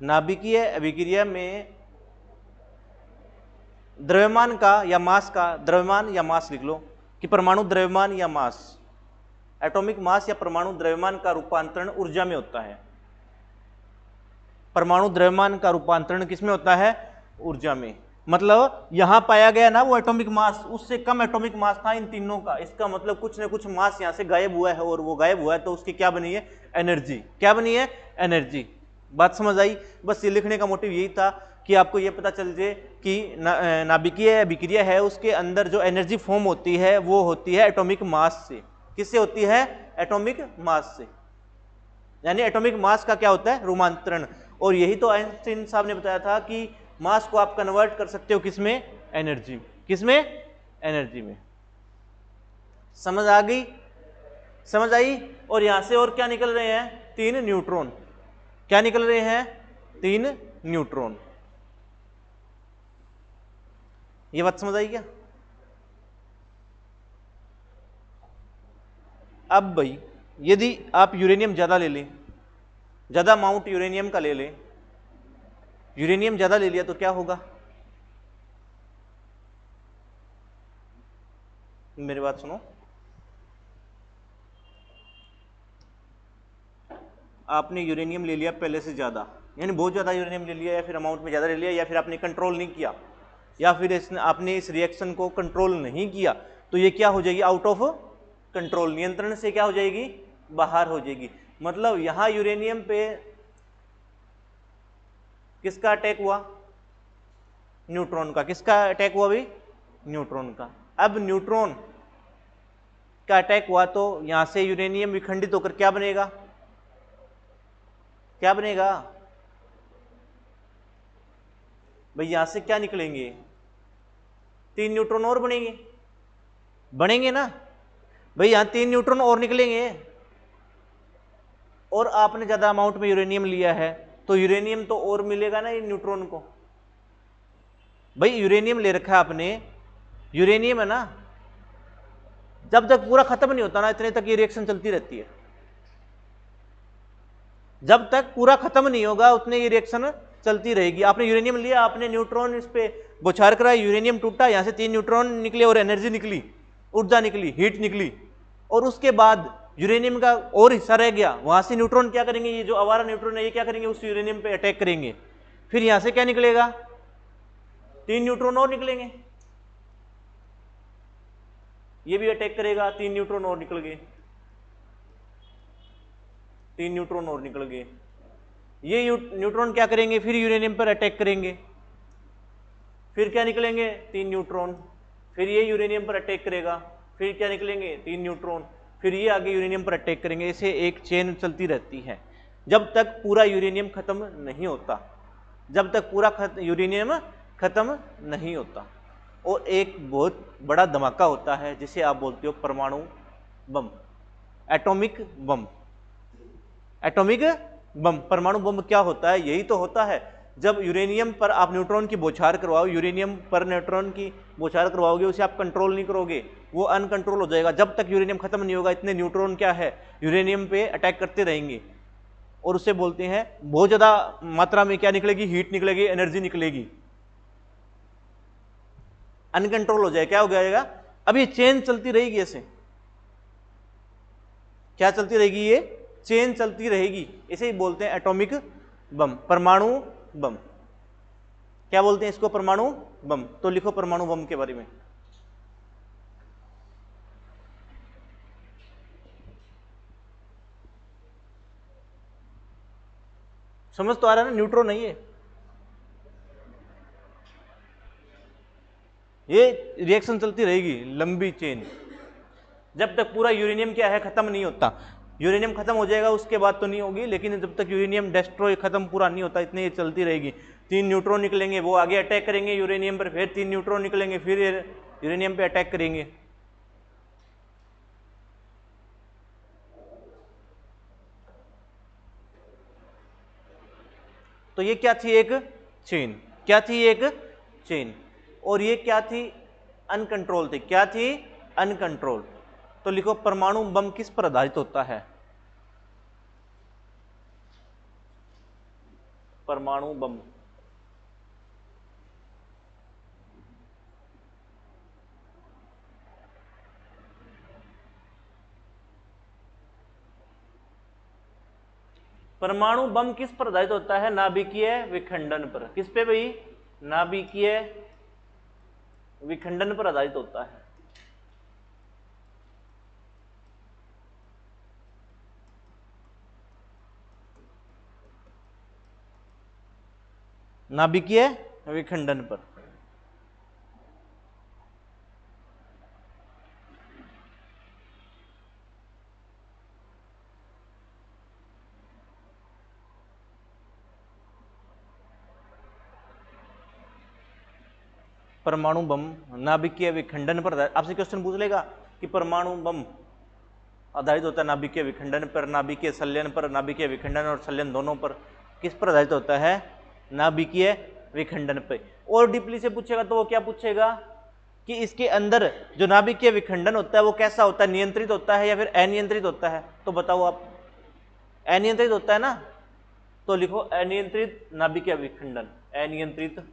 नाभिकीय अभिक्रिया में द्रव्यमान का या मास का, द्रव्यमान या मास लिख लो कि परमाणु द्रव्यमान या मास, एटॉमिक मास या परमाणु द्रव्यमान का रूपांतरण ऊर्जा में होता है। परमाणु द्रव्यमान का रूपांतरण किस में होता है? ऊर्जा में। मतलब यहां पाया गया ना वो एटॉमिक मास, उससे कम एटॉमिक मास था इन तीनों का। इसका मतलब कुछ ना कुछ मास यहां से गायब हुआ है, और वो गायब हुआ है तो उसकी क्या बनी है? एनर्जी। क्या बनी है? एनर्जी। बात समझ आई? बस ये लिखने का मोटिव यही था कि आपको ये पता चल जाए कि नाभिकीय अभिक्रिया है, उसके अंदर जो एनर्जी फॉर्म होती है वो होती है एटॉमिक मास से। किससे होती है? एटॉमिक मास से। यानी एटॉमिक मास का क्या होता है? रूपांतरण। और यही तो आइंस्टीन साहब ने बताया था कि मास को आप कन्वर्ट कर सकते हो किसमें? एनर्जी। किसमें? एनर्जी में। समझ आ गई? समझ आई? और यहां से और क्या निकल रहे हैं? 3 न्यूट्रॉन। क्या निकल रहे हैं? 3 न्यूट्रॉन। ये बात समझ आई क्या? अब भाई यदि आप यूरेनियम ज्यादा ले लें, ज्यादा अमाउंट यूरेनियम का ले लें, यूरेनियम ज्यादा ले लिया तो क्या होगा? मेरी बात सुनो, आपने यूरेनियम ले लिया पहले से ज्यादा, यानी बहुत ज्यादा यूरेनियम ले लिया, या फिर अमाउंट में ज्यादा ले लिया, या फिर आपने कंट्रोल नहीं किया, या फिर आपने इस रिएक्शन को कंट्रोल नहीं किया, तो ये क्या हो जाएगी, आउट ऑफ कंट्रोल, नियंत्रण से क्या हो जाएगी, बाहर हो जाएगी। मतलब यहां यूरेनियम पे किसका अटैक हुआ, न्यूट्रॉन का। किसका अटैक हुआ भाई, न्यूट्रॉन का। अब न्यूट्रॉन का अटैक हुआ तो यहां से यूरेनियम विखंडित होकर क्या बनेगा, क्या बनेगा भाई, यहां से क्या निकलेंगे, 3 न्यूट्रॉन और बनेंगे, बनेंगे ना भाई, यहां 3 न्यूट्रॉन और निकलेंगे। और आपने ज्यादा अमाउंट में यूरेनियम लिया है तो यूरेनियम तो और मिलेगा ना ये न्यूट्रॉन को। भाई यूरेनियम ले रखा है आपने, यूरेनियम है ना, जब तक पूरा खत्म नहीं होता ना इतने तक ये रिएक्शन चलती रहती है। जब तक पूरा खत्म नहीं होगा उतने ये रिएक्शन चलती रहेगी। आपने यूरेनियम लिया, आपने न्यूट्रॉन इस पे बौछार कराया, यूरेनियम टूटा, यहां से 3 न्यूट्रॉन निकले और एनर्जी निकली, ऊर्जा निकली, हीट निकली, और उसके बाद यूरेनियम का और हिस्सा रह गया, वहां से न्यूट्रॉन क्या करेंगे, ये जो आवारा न्यूट्रॉन है ये क्या करेंगे, उस यूरेनियम पे अटैक करेंगे। फिर यहां से क्या निकलेगा, 3 न्यूट्रॉन और निकलेंगे, ये भी अटैक करेगा, 3 न्यूट्रॉन और निकल गए, 3 न्यूट्रॉन और निकल गए। ये न्यूट्रॉन क्या करेंगे, फिर यूरेनियम पर अटैक करेंगे, फिर क्या निकलेंगे, 3 न्यूट्रॉन, फिर ये यूरेनियम पर अटैक करेगा, फिर क्या निकलेंगे, 3 न्यूट्रॉन, फिर ये आगे यूरेनियम पर अटैक करेंगे। इसे एक चेन चलती रहती है जब तक पूरा यूरेनियम खत्म नहीं होता, जब तक पूरा यूरेनियम खत्म नहीं होता। और एक बहुत बड़ा धमाका होता है जिसे आप बोलते हो परमाणु बम, एटॉमिक बम। एटॉमिक बम, परमाणु बम क्या होता है, यही तो होता है जब यूरेनियम पर आप न्यूट्रॉन की बौछार करवाओ, यूरेनियम पर न्यूट्रॉन की बौछार करवाओगे, उसे आप कंट्रोल नहीं करोगे, वो अनकंट्रोल हो जाएगा। जब तक यूरेनियम खत्म नहीं होगा इतने न्यूट्रॉन क्या है, यूरेनियम पे अटैक करते रहेंगे, और उसे बोलते हैं बहुत ज्यादा मात्रा में क्या निकलेगी, हीट निकलेगी, एनर्जी निकलेगी, अनकंट्रोल हो जाएगा, क्या हो जाएगा। अब ये चेन चलती रहेगी, ऐसे क्या चलती रहेगी, ये चेन चलती रहेगी, इसे ही बोलते हैं एटॉमिक बम, परमाणु बम। क्या बोलते हैं इसको, परमाणु बम। तो लिखो परमाणु बम के बारे में। समझ तो आ रहा है ना, न्यूट्रॉन नहीं है ये, रिएक्शन चलती रहेगी, लंबी चेन, जब तक पूरा यूरेनियम क्या है, खत्म नहीं होता। यूरेनियम खत्म हो जाएगा उसके बाद तो नहीं होगी, लेकिन जब तक यूरेनियम डिस्ट्रॉय खत्म पूरा नहीं होता इतने ये चलती रहेगी। 3 न्यूट्रॉन निकलेंगे, वो आगे अटैक करेंगे यूरेनियम पर, फिर 3 न्यूट्रॉन निकलेंगे, फिर यूरेनियम पे अटैक करेंगे। तो ये क्या थी, एक चेन, क्या थी, एक चेन। और ये क्या थी, अनकंट्रोल थी, क्या थी, अनकंट्रोल। तो लिखो परमाणु बम किस पर आधारित होता है, परमाणु बम। परमाणु बम किस पर आधारित होता है, नाभिकीय विखंडन पर। किस पे भाई, नाभिकीय विखंडन पर आधारित होता है। नाभिकीय विखंडन पर। परमाणु बम नाभिकीय विखंडन पर, आपसे क्वेश्चन पूछ लेगा कि परमाणु बम आधारित होता है नाभिकीय विखंडन पर, नाभिकीय संलयन पर, नाभिकीय विखंडन और संलयन दोनों पर। किस पर आधारित होता है, नाभिकीय विखंडन पर। और डीपली से पूछेगा तो वो क्या पूछेगा कि इसके अंदर जो नाभिकीय विखंडन होता है वो कैसा होता है, नियंत्रित होता है या फिर अनियंत्रित होता है। तो बताओ आप, अनियंत्रित होता है ना, तो लिखो अनियंत्रित नाभिकीय विखंडन, अनियंत्रित।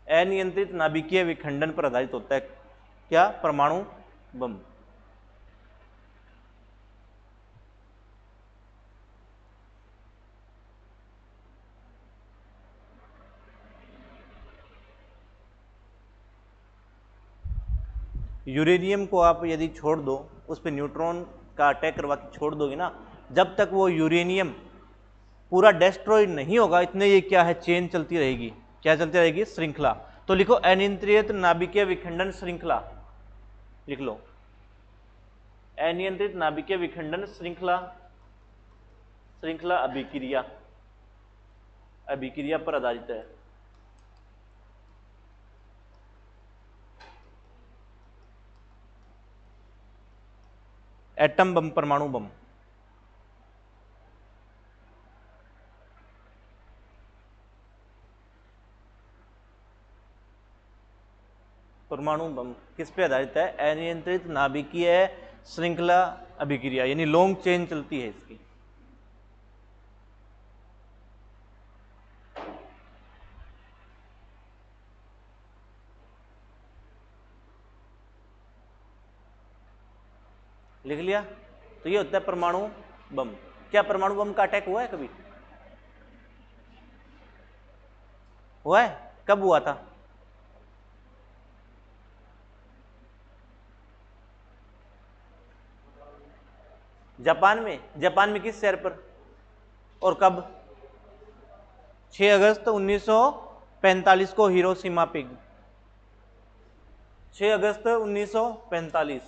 अनियंत्रित नाभिकीय विखंडन पर आधारित होता है क्या, परमाणु बम। यूरेनियम को आप यदि छोड़ दो, उस पर न्यूट्रॉन का अटैक करवा के छोड़ दोगे ना, जब तक वो यूरेनियम पूरा डिस्ट्रॉय नहीं होगा, इतने ये क्या है, चेन चलती रहेगी। क्या चलती रहेगी? श्रृंखला। तो लिखो अनियंत्रित नाभिकीय विखंडन श्रृंखला, लिख लो अनियंत्रित नाभिकीय विखंडन श्रृंखला, श्रृंखला अभिक्रिया, अभिक्रिया पर आधारित है। एटम बम, परमाणु बम। परमाणु बम किस पे आधारित है? अनियंत्रित नाभिकीय श्रृंखला अभिक्रिया, यानी लॉन्ग चेन चलती है इसकी। लिख लिया? तो ये होता है परमाणु बम। क्या परमाणु बम का अटैक हुआ है कभी? हुआ है? कब हुआ था? जापान में। जापान में किस शहर पर और कब? 6 अगस्त 1945 को हिरोशिमा पे। 6 अगस्त 1945,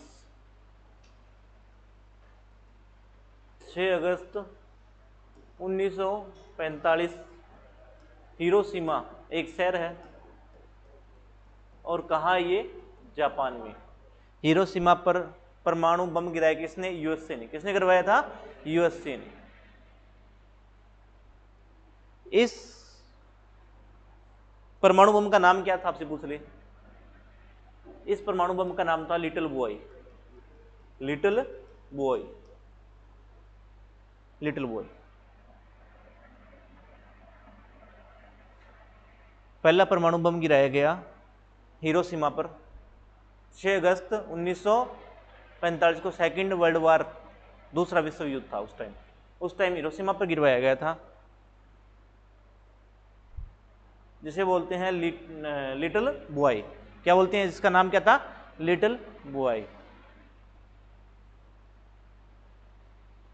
6 अगस्त 1945, हिरोशिमा एक शहर है, और कहाँ ये? जापान में। हिरोशिमा पर परमाणु बम गिराया किसने? यूएसए ने। किसने करवाया था? यूएसए ने। इस परमाणु बम का नाम क्या था? आपसे पूछ ले। इस परमाणु बम का नाम था little boy. Little boy, little boy. पहला परमाणु बम गिराया गया हिरोशिमा पर 6 अगस्त 1945 को। सेकेंड वर्ल्ड वार, दूसरा विश्व युद्ध था उस टाइम हिरोशिमा पर गिरवाया गया था, जिसे बोलते हैं लिटिल बॉय। क्या बोलते हैं? जिसका नाम क्या था? Little boy.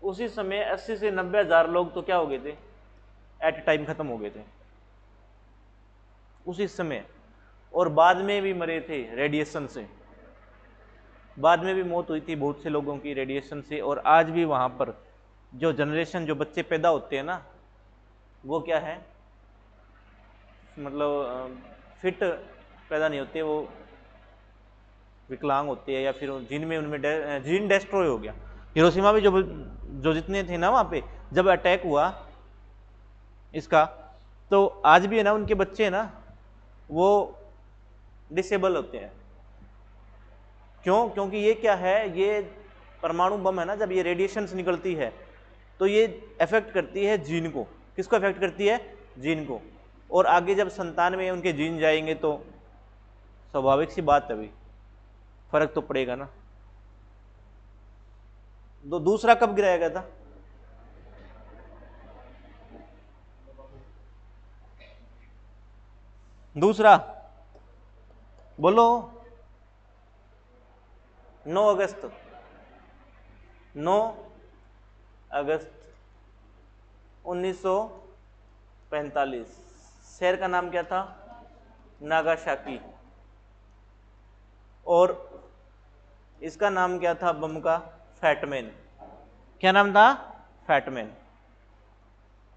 उसी समय 80 से 90 हजार लोग तो क्या हो गए थे? एट टाइम खत्म हो गए थे उसी समय। और बाद में भी मरे थे रेडिएशन से, बाद में भी मौत हुई थी बहुत से लोगों की रेडिएशन से। और आज भी वहां पर जो जनरेशन, जो बच्चे पैदा होते हैं ना, वो क्या है, मतलब फिट पैदा नहीं होते, वो विकलांग होते हैं, या फिर जिनमें उनमें जीन डिस्ट्रॉय हो गया। हिरोशिमा में जो जितने थे ना वहाँ पे, जब अटैक हुआ इसका, तो आज भी है ना उनके बच्चे ना वो डिसेबल होते हैं। क्यों? क्योंकि ये क्या है, ये परमाणु बम है ना, जब ये रेडिएशन से निकलती है तो ये अफेक्ट करती है जीन को। किसको अफेक्ट करती है? जीन को। और आगे जब संतान में उनके जीन जाएंगे तो स्वाभाविक सी बात है, अभी फर्क तो पड़ेगा ना। दूसरा कब गिराया गया था? दूसरा बोलो। 9 अगस्त, 9 अगस्त 1945। शहर का नाम क्या था? नागासाकी। और इसका नाम क्या था बम का? फैटमैन। क्या नाम था? फैटमैन।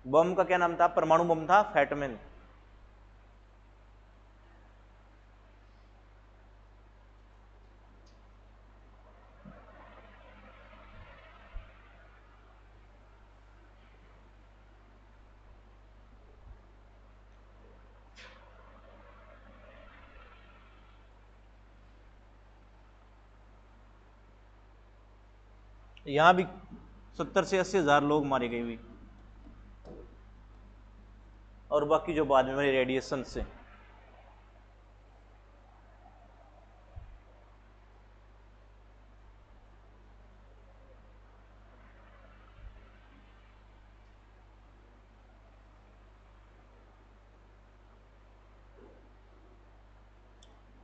बम का क्या नाम था? परमाणु बम था फैटमैन। यहां भी 70 से 80 हजार लोग मारे गए हुए, और बाकी जो बाद में मरे रेडिएशन से।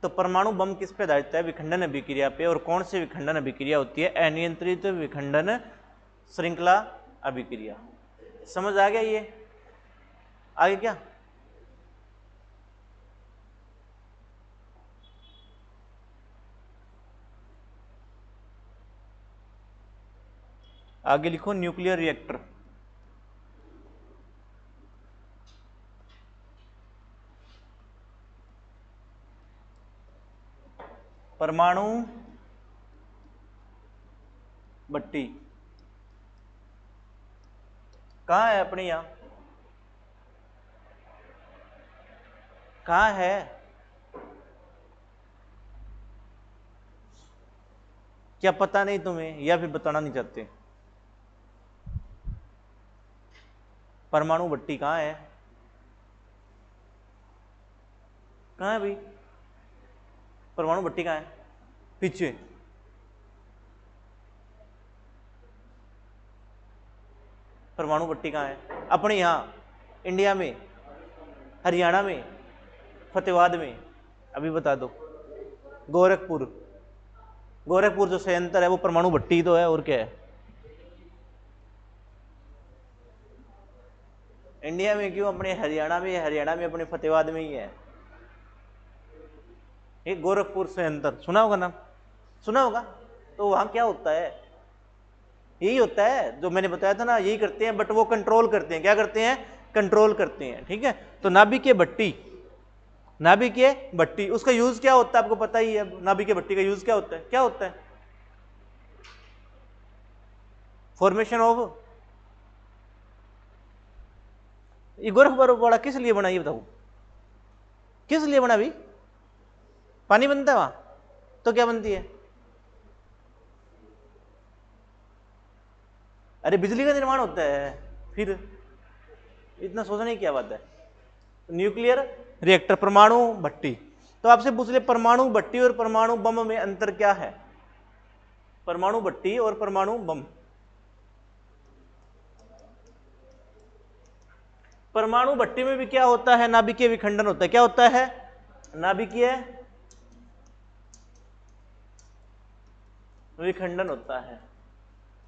तो परमाणु बम किस पे आधारित है? विखंडन अभिक्रिया पे। और कौन सी विखंडन अभिक्रिया होती है? अनियंत्रित विखंडन श्रृंखला अभिक्रिया। समझ आ गया? ये आगे क्या? आगे लिखो न्यूक्लियर रिएक्टर। परमाणु भट्टी कहाँ है? अपने यहाँ कहाँ है? क्या पता नहीं तुम्हें, या फिर बताना नहीं चाहते? परमाणु भट्टी कहाँ है? कहाँ है भाई परमाणु भट्टी? कहाँ है? पीछे। परमाणु भट्टी कहाँ है? अपने यहाँ इंडिया में, हरियाणा में, फतेहाबाद में? अभी बता दो। गोरखपुर। गोरखपुर जो संयंत्र है वो परमाणु भट्टी तो है, और क्या है? इंडिया में क्यों? अपने हरियाणा में, हरियाणा में अपने फतेहाबाद में ही है। ये गोरखपुर संयंत्र सुना होगा नाम? सुना होगा। तो वहां क्या होता है? यही होता है जो मैंने बताया था ना, यही करते हैं, बट वो कंट्रोल करते हैं। क्या करते हैं? कंट्रोल करते हैं। ठीक है, तो नाभिकीय भट्टी, नाभिकीय भट्टी, उसका यूज क्या होता है आपको पता ही है। नाभिकीय भट्टी का यूज क्या होता है? क्या होता है? Formation of. ये गोरखपुर वाला किस लिए बना, ये बताओ किस लिए बना? भी पानी बनता है वहां, तो क्या बनती है? अरे बिजली का निर्माण होता है। फिर इतना सोचने की क्या बात है? न्यूक्लियर रिएक्टर, परमाणु भट्टी। तो आपसे पूछ ले परमाणु भट्टी और परमाणु बम में अंतर क्या है? परमाणु भट्टी और परमाणु बम। परमाणु भट्टी में भी क्या होता है? नाभिकीय विखंडन होता है। क्या होता है? नाभिकीय विखंडन होता है।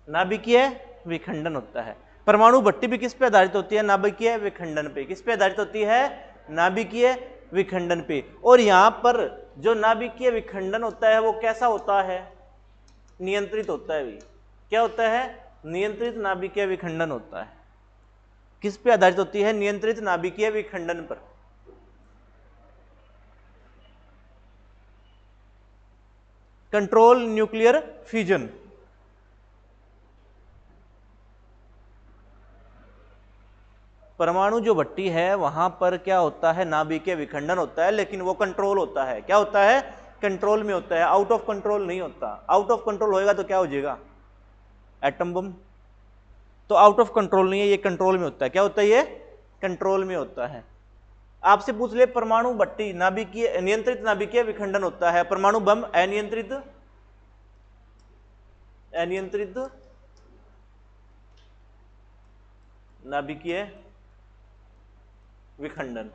नाभिकीय विखंडन होता है। परमाणु भट्टी भी किस पे आधारित होती है? नाभिकीय विखंडन पे। किस पे आधारित होती है? नाभिकीय विखंडन पे। और यहां पर जो नाभिकीय विखंडन होता है वो कैसा होता है? नियंत्रित होता है भी। क्या होता है? नियंत्रित नाभिकीय विखंडन होता है। किस पे आधारित होती है? नियंत्रित नाभिकीय विखंडन पर। Control nuclear fusion. परमाणु जो भट्टी है वहां पर क्या होता है? नाभिकीय विखंडन होता है, लेकिन वो कंट्रोल होता है। क्या होता है? कंट्रोल में होता है, आउट ऑफ कंट्रोल नहीं होता। आउट ऑफ कंट्रोल होएगा तो क्या हो जाएगा? Atom bomb. तो आउट ऑफ कंट्रोल नहीं है, ये कंट्रोल में होता है। क्या होता है? ये कंट्रोल में होता है। आपसे पूछ ले परमाणु भट्टी नाभिकीय, नियंत्रित नाभिकीय विखंडन होता है, परमाणु बम अनियंत्रित, अनियंत्रित नाभिकीय विखंडन,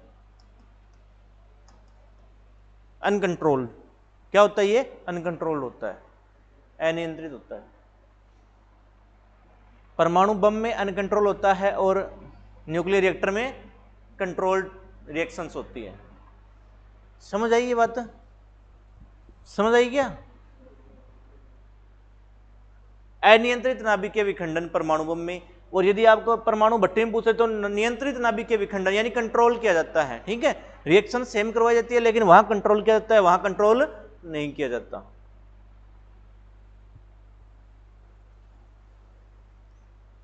अनकंट्रोल्ड। क्या होता है? ये अनकंट्रोल्ड होता है, अनियंत्रित होता है। परमाणु बम में अनकंट्रोल होता है और न्यूक्लियर रिएक्टर में कंट्रोल्ड रिएक्शंस होती है। समझ आई ये बात? समझ आई क्या? अनियंत्रित नाभिकीय विखंडन परमाणु बम में, और यदि आपको परमाणु भट्टी में पूछे तो नियंत्रित नाभिकीय विखंडन यानी कंट्रोल किया जाता है। ठीक है, रिएक्शन सेम करवाई जाती है, लेकिन वहां कंट्रोल किया जाता है, वहां कंट्रोल नहीं किया जाता।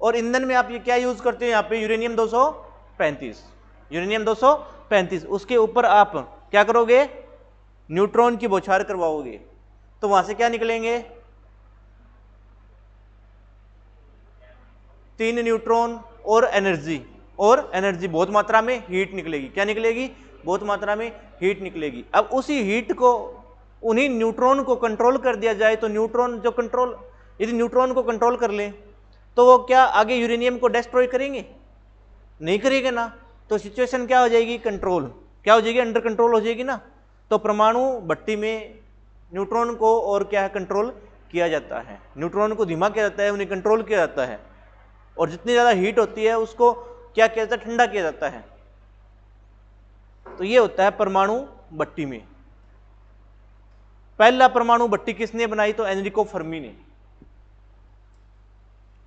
और ईंधन में आप ये क्या यूज करते हैं? यहाँ पे यूरेनियम 235, यूरेनियम 235, उसके ऊपर आप क्या करोगे? न्यूट्रॉन की बौछार करवाओगे, तो वहां से क्या निकलेंगे? 3 न्यूट्रॉन और एनर्जी, और एनर्जी बहुत मात्रा में हीट निकलेगी। क्या निकलेगी? बहुत मात्रा में हीट निकलेगी। अब उसी हीट को, उन्हीं न्यूट्रॉन को कंट्रोल कर दिया जाए तो न्यूट्रॉन जो कंट्रोल, यदि न्यूट्रॉन को कंट्रोल कर लें तो वो क्या आगे यूरेनियम को डिस्ट्रॉय करेंगे? नहीं करेंगे ना। तो सिचुएशन क्या हो जाएगी? कंट्रोल। क्या हो जाएगी? अंडर कंट्रोल हो जाएगी ना। तो परमाणु भट्टी में न्यूट्रॉन को और क्या है कंट्रोल किया जाता है, न्यूट्रॉन को धीमा किया जाता है, उन्हें कंट्रोल किया जाता है, और जितनी ज्यादा हीट होती है उसको क्या किया जाता है, ठंडा किया जाता है। तो ये होता है परमाणु भट्टी में। पहला परमाणु भट्टी किसने बनाई, तो एनरिको फर्मी ने,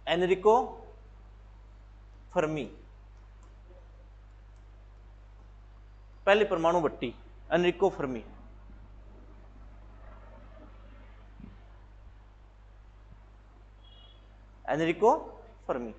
एनरिको फर्मी, पहली परमाणु भट्टी Enrico Fermi. Enrico Fermi.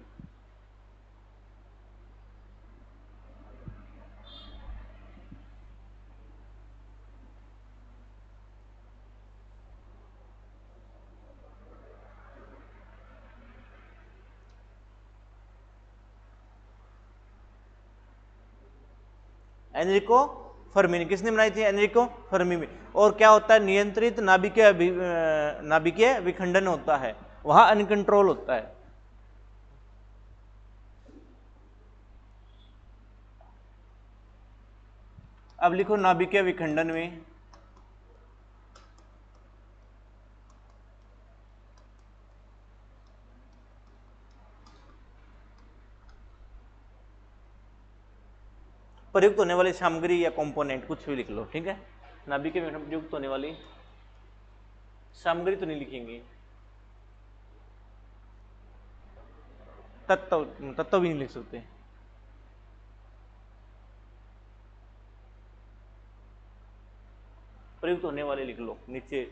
Enrico Fermi ने, किसने बनाई थी, एनरिको फर्मी में। और क्या होता है, नियंत्रित नाभिकीय विखंडन होता है, वहां अनकंट्रोल होता है। अब लिखो नाभिकीय विखंडन में प्रयुक्त होने वाली सामग्री या कंपोनेंट कुछ भी लिख लो, ठीक है। नाभिकीय विखंडन में प्रयुक्त होने वाली सामग्री तो नहीं लिखेंगे, तत्व भी नहीं लिख सकते। प्रयुक्त होने वाले लिख लो नीचे।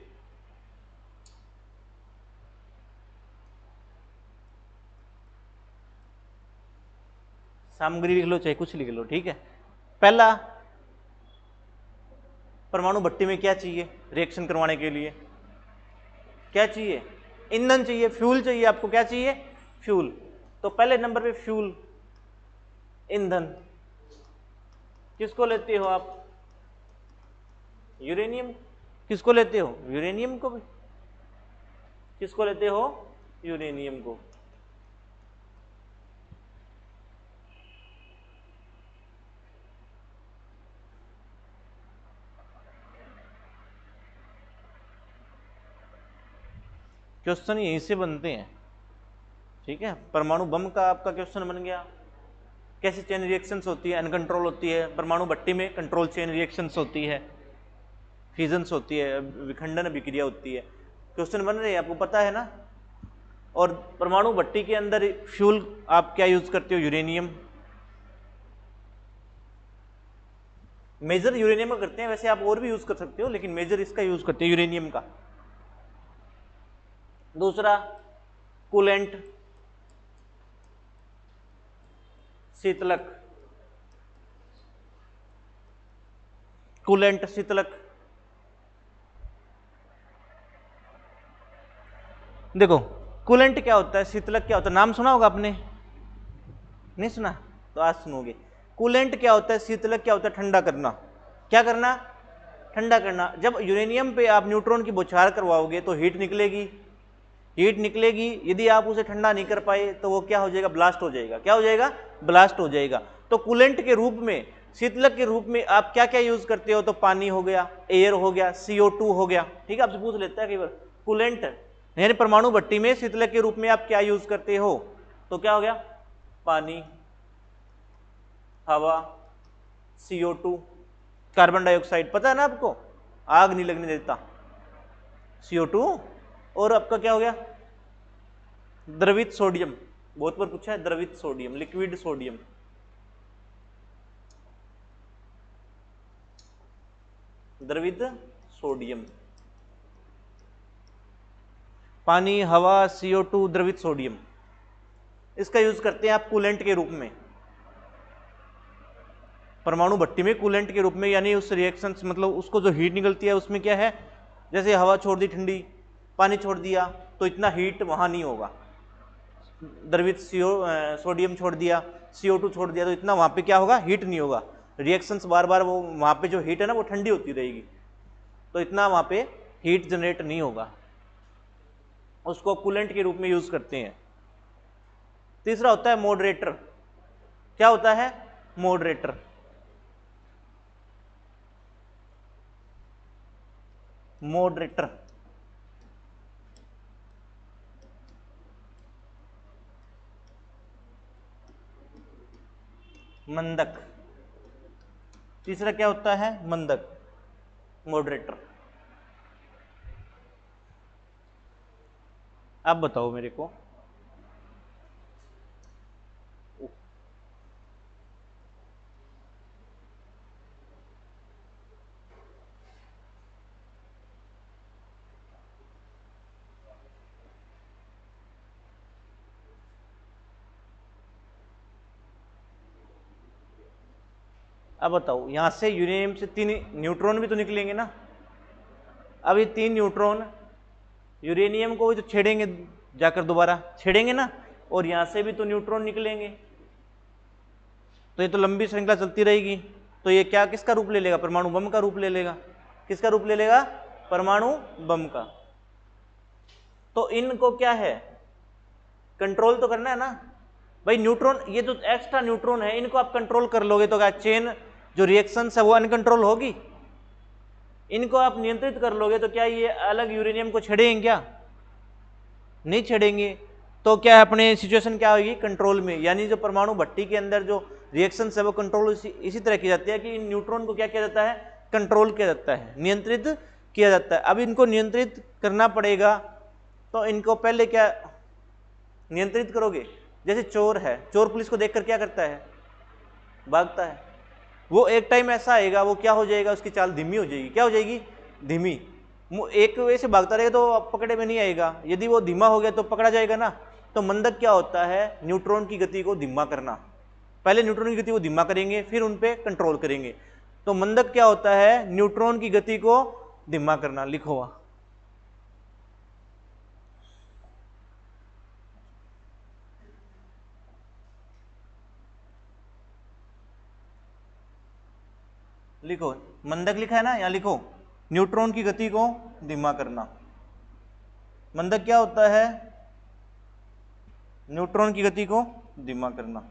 सामग्री लिख लो चाहे कुछ लिख लो, ठीक है। पहला, परमाणु भट्टी में क्या चाहिए रिएक्शन करवाने के लिए, क्या चाहिए, ईंधन चाहिए, फ्यूल चाहिए। आपको क्या चाहिए, फ्यूल। तो पहले नंबर पे फ्यूल, ईंधन। किसको लेते हो आप, यूरेनियम। किसको लेते हो, यूरेनियम को भी। किसको लेते हो, यूरेनियम को। क्वेश्चन यहीं से बनते हैं, ठीक है। परमाणु बम का आपका क्वेश्चन बन गया, कैसे चेन रिएक्शंस होती है, अनकंट्रोल होती है। परमाणु भट्टी में कंट्रोल चेन रिएक्शंस होती है, फ्यूजन्स होती है, विखंडन अभिक्रिया होती है। क्वेश्चन बन रहे हैं, आपको पता है ना। और परमाणु भट्टी के अंदर फ्यूल आप क्या यूज करते हो, यूरेनियम। मेजर यूरेनियम का करते हैं, वैसे आप और भी यूज कर सकते हो, लेकिन मेजर इसका यूज करते हैं, यूरेनियम का। दूसरा, कूलेंट, शीतलक। कूलेंट, शीतलक। देखो कूलेंट क्या होता है, शीतलक क्या होता है, नाम सुना होगा आपने, नहीं सुना तो आज सुनोगे। कूलेंट क्या होता है, शीतलक क्या होता है, ठंडा करना। क्या करना, ठंडा करना। जब यूरेनियम पे आप न्यूट्रॉन की बौछार करवाओगे तो हीट निकलेगी, हीट निकलेगी। यदि आप उसे ठंडा नहीं कर पाए तो वो क्या हो जाएगा, ब्लास्ट हो जाएगा। क्या हो जाएगा, ब्लास्ट हो जाएगा। तो कूलेंट के रूप में, शीतलक के रूप में आप क्या क्या यूज करते हो, तो पानी हो गया, एयर हो गया, CO2 हो गया, ठीक है। आपसे पूछ लेता है कई बार, कूलेंट यानी परमाणु भट्टी में शीतलक के रूप में आप क्या यूज करते हो, तो क्या हो गया, पानी, हवा, CO2, कार्बन डाइऑक्साइड। पता है ना आपको, आग नहीं लगने देता CO2। और आपका क्या हो गया, द्रवित सोडियम, बहुत बार पूछा है, द्रवित सोडियम, लिक्विड सोडियम। द्रवित सोडियम, पानी, हवा, CO2, द्रवित सोडियम, इसका यूज करते हैं आप कूलेंट के रूप में, परमाणु भट्टी में कूलेंट के रूप में। यानी उस रिएक्शन मतलब उसको जो हीट निकलती है उसमें क्या है, जैसे हवा छोड़ दी ठंडी, पानी छोड़ दिया तो इतना हीट वहां नहीं होगा। द्रवित सोडियम छोड़ दिया, CO2 छोड़ दिया, तो इतना वहां पे क्या होगा, हीट नहीं होगा। रिएक्शंस बार बार वो वहां पे जो हीट है ना वो ठंडी होती रहेगी, तो इतना वहां पे हीट जनरेट नहीं होगा। उसको कूलेंट के रूप में यूज करते हैं। तीसरा होता है मॉडरेटर। क्या होता है, मॉडरेटर। मॉडरेटर, मंदक। तीसरा क्या होता है? मंदक, मॉडरेटर। अब बताओ मेरे को, अब बताओ, यहां से यूरेनियम से 3 न्यूट्रॉन भी तो निकलेंगे ना। अब ये 3 न्यूट्रॉन यूरेनियम को भी तो छेड़ेंगे, जाकर दोबारा छेड़ेंगे ना, और यहां से भी तो न्यूट्रॉन निकलेंगे। तो ये तो लंबी श्रृंखला चलती रहेगी। तो ये क्या, किसका रूप ले लेगा? परमाणु बम का रूप ले लेगा। किसका रूप ले लेगा? परमाणु बम का। तो इनको क्या है, कंट्रोल तो करना है ना भाई। न्यूट्रॉन, ये जो एक्स्ट्रा न्यूट्रॉन है, इनको आप कंट्रोल कर लोगे तो क्या चेन जो रिएक्शन है वो अनकंट्रोल होगी? इनको आप नियंत्रित कर लोगे तो क्या ये अलग यूरेनियम को छेड़ेंगे? क्या नहीं छेड़ेंगे। तो क्या है, अपने सिचुएशन क्या होगी? कंट्रोल में। यानी जो परमाणु भट्टी के अंदर जो रिएक्शन है वो कंट्रोल इसी तरह की जाती है कि इन न्यूट्रॉन को क्या किया जाता है? कंट्रोल किया जाता है, नियंत्रित किया जाता है। अब इनको नियंत्रित करना पड़ेगा, तो इनको पहले क्या नियंत्रित करोगे? जैसे चोर है, चोर पुलिस को देखकर क्या करता है? भागता है। वो एक टाइम ऐसा आएगा, वो क्या हो जाएगा? उसकी चाल धीमी हो जाएगी। क्या हो जाएगी? धीमी। एक वे से भागता रहेगा तो पकड़े में नहीं आएगा। यदि वो धीमा हो गया तो पकड़ा जाएगा ना। तो मंदक क्या होता है? न्यूट्रॉन की गति को धीमा करना। पहले न्यूट्रॉन की गति को धीमा करेंगे, फिर उन पे कंट्रोल करेंगे। तो मंदक क्या होता है? न्यूट्रॉन की गति को धीमा करना। लिखो वहां, लिखो। मंदक लिखा है ना, यहां लिखो, न्यूट्रॉन की गति को धीमा करना। मंदक क्या होता है? न्यूट्रॉन की गति को धीमा करना।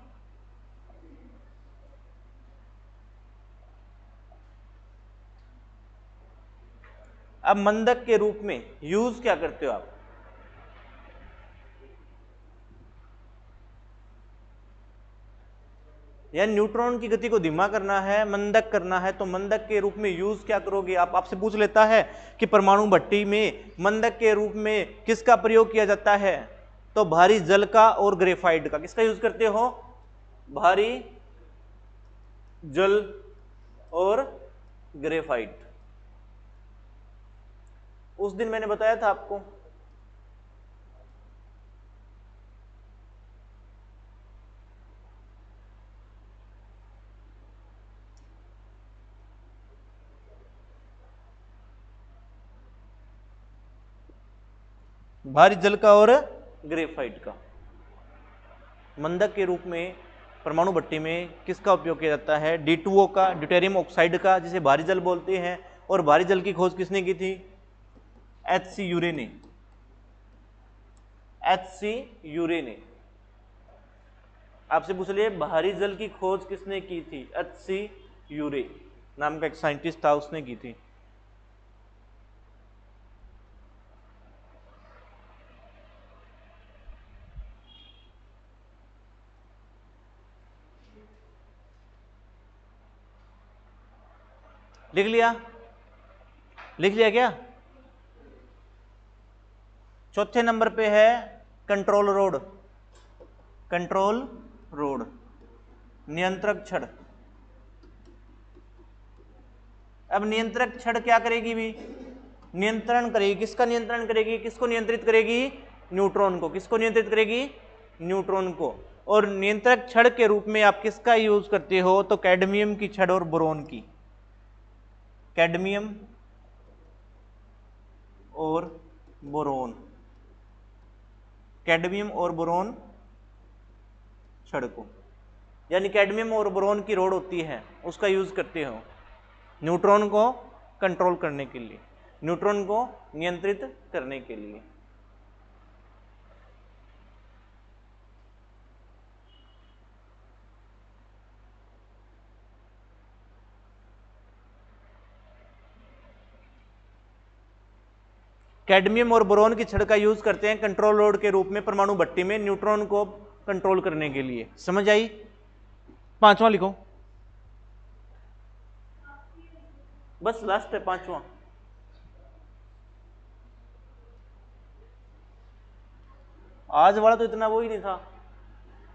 अब मंदक के रूप में यूज क्या करते हो आप? या न्यूट्रॉन की गति को धीमा करना है, मंदक करना है, तो मंदक के रूप में यूज क्या करोगे आप? आपसे पूछ लेता है कि परमाणु भट्टी में मंदक के रूप में किसका प्रयोग किया जाता है? तो भारी जल का और ग्रेफाइट का। किसका यूज करते हो? भारी जल और ग्रेफाइट। उस दिन मैंने बताया था आपको। भारी जल का और ग्रेफाइट का। मंदक के रूप में परमाणु भट्टी में किसका उपयोग किया जाता है? D2O का, ड्यूटेरियम ऑक्साइड का, जिसे भारी जल बोलते हैं। और भारी जल की खोज किसने की थी? HC यूरे ने। HC यूरे ने। आपसे पूछ लिए भारी जल की खोज किसने की थी? HC यूरे नाम का एक साइंटिस्ट था, उसने की थी। लिख लिया? लिख लिया क्या? चौथे नंबर पे है कंट्रोल रोड। कंट्रोल रोड, नियंत्रक छड़। अब नियंत्रक छड़ क्या करेगी भी? नियंत्रण करेगी। किसका नियंत्रण करेगी? किसको नियंत्रित करेगी? न्यूट्रॉन को। किसको नियंत्रित करेगी? न्यूट्रॉन को। और नियंत्रक छड़ के रूप में आप किसका यूज करते हो? तो कैडमियम की छड़ और बोरोन की। कैडमियम और बोरोन, कैडमियम और बोरोन छड़ को, यानी कैडमियम और बोरोन की रोड होती है, उसका यूज करते हो न्यूट्रॉन को कंट्रोल करने के लिए, न्यूट्रॉन को नियंत्रित करने के लिए। कैडमियम और बोरोन की छड़ का यूज करते हैं कंट्रोल रोड के रूप में परमाणु भट्टी में न्यूट्रॉन को कंट्रोल करने के लिए। समझ आई? पांचवा लिखो, बस लास्ट है पांचवा। आज वाला तो इतना वो ही नहीं था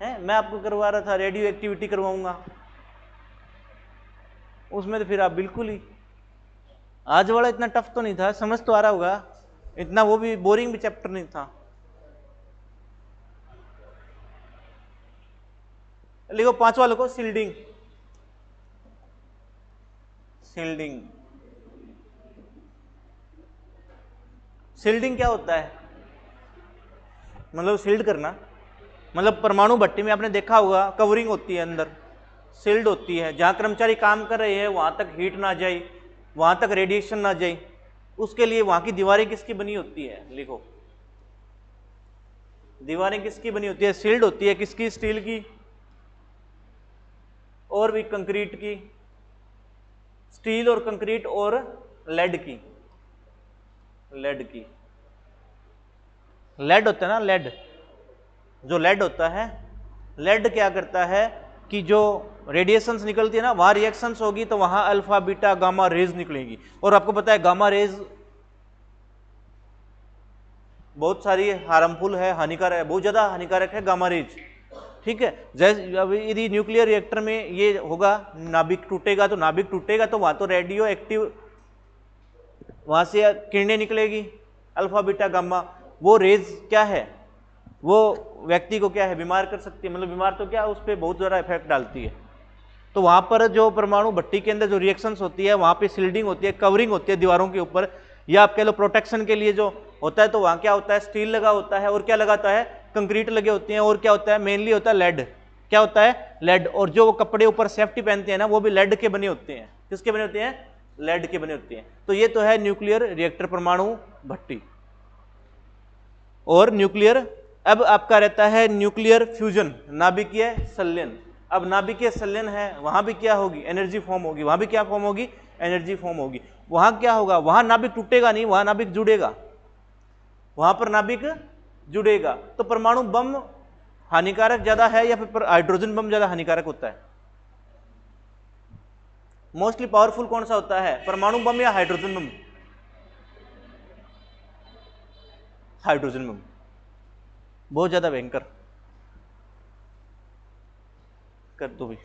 है, मैं आपको करवा रहा था रेडियो एक्टिविटी करवाऊंगा, उसमें तो फिर आप बिल्कुल ही, आज वाला इतना टफ तो नहीं था, समझ तो आ रहा होगा, इतना वो भी बोरिंग भी चैप्टर नहीं था। लिखो पांचवा लिखो, सील्डिंग। सील्डिंग, सील्डिंग क्या होता है? मतलब सील्ड करना, मतलब परमाणु भट्टी में आपने देखा होगा कवरिंग होती है अंदर, सील्ड होती है, जहां कर्मचारी काम कर रहे हैं वहां तक हीट ना जाए, वहां तक रेडिएशन ना जाए, उसके लिए वहां की दीवारें किसकी बनी होती है? लिखो, दीवारें किसकी बनी होती है? सील्ड होती है, किसकी? स्टील की, और भी कंक्रीट की, स्टील और कंक्रीट और लेड की, लेड की, लेड होता है ना, लेड, जो लेड होता है, लेड क्या करता है कि जो रेडिएशंस निकलती है ना, वहां रिएक्शंस होगी तो वहां अल्फा बीटा गामा रेज निकलेगी, और आपको पता है गामा रेज बहुत सारी हार्मफुल है, हानिकारक है, बहुत ज्यादा हानिकारक है गामा रेज। ठीक है, जैसे यदि न्यूक्लियर रिएक्टर में ये होगा, नाभिक टूटेगा तो नाभिक टूटेगा तो वहां तो रेडियो एक्टिव, वहां से किरणें निकलेगी अल्फा बीटा गामा, वो रेज क्या है, वो व्यक्ति को क्या है, बीमार कर सकती है, मतलब बीमार तो क्या, उस पर बहुत ज़्यादा इफेक्ट डालती है। तो वहां पर जो परमाणु भट्टी के अंदर जो रिएक्शंस होती है, वहां पे सील्डिंग होती है, कवरिंग होती है दीवारों के ऊपर, या आप कह लो प्रोटेक्शन के लिए जो होता है, तो वहां क्या होता है, स्टील लगा होता है, और क्या लगाता है, कंक्रीट लगे होते हैं, और क्या होता है, मेनली होता है लेड। क्या होता है? लेड। और जो वो कपड़े ऊपर सेफ्टी पहनते हैं ना, वो भी लेड के बने होते हैं। किसके बने होते हैं? लेड के बने होते हैं। तो ये तो है न्यूक्लियर रिएक्टर, परमाणु भट्टी। और न्यूक्लियर, अब आपका रहता है न्यूक्लियर फ्यूजन, नाभिकीय संलयन। अब नाभिकीय संलयन है, वहां भी क्या होगी, एनर्जी फॉर्म होगी, वहां भी क्या फॉर्म होगी, एनर्जी फॉर्म होगी। वहां क्या होगा, वहां नाभिक टूटेगा नहीं, वहां नाभिक जुड़ेगा, वहां पर नाभिक जुड़ेगा। तो परमाणु बम हानिकारक ज्यादा है या फिर हाइड्रोजन बम ज्यादा हानिकारक होता है? मोस्टली पावरफुल कौन सा होता है, परमाणु बम या हाइड्रोजन बम? हाइड्रोजन बम बहुत ज्यादा भयंकर। कर दो भाई।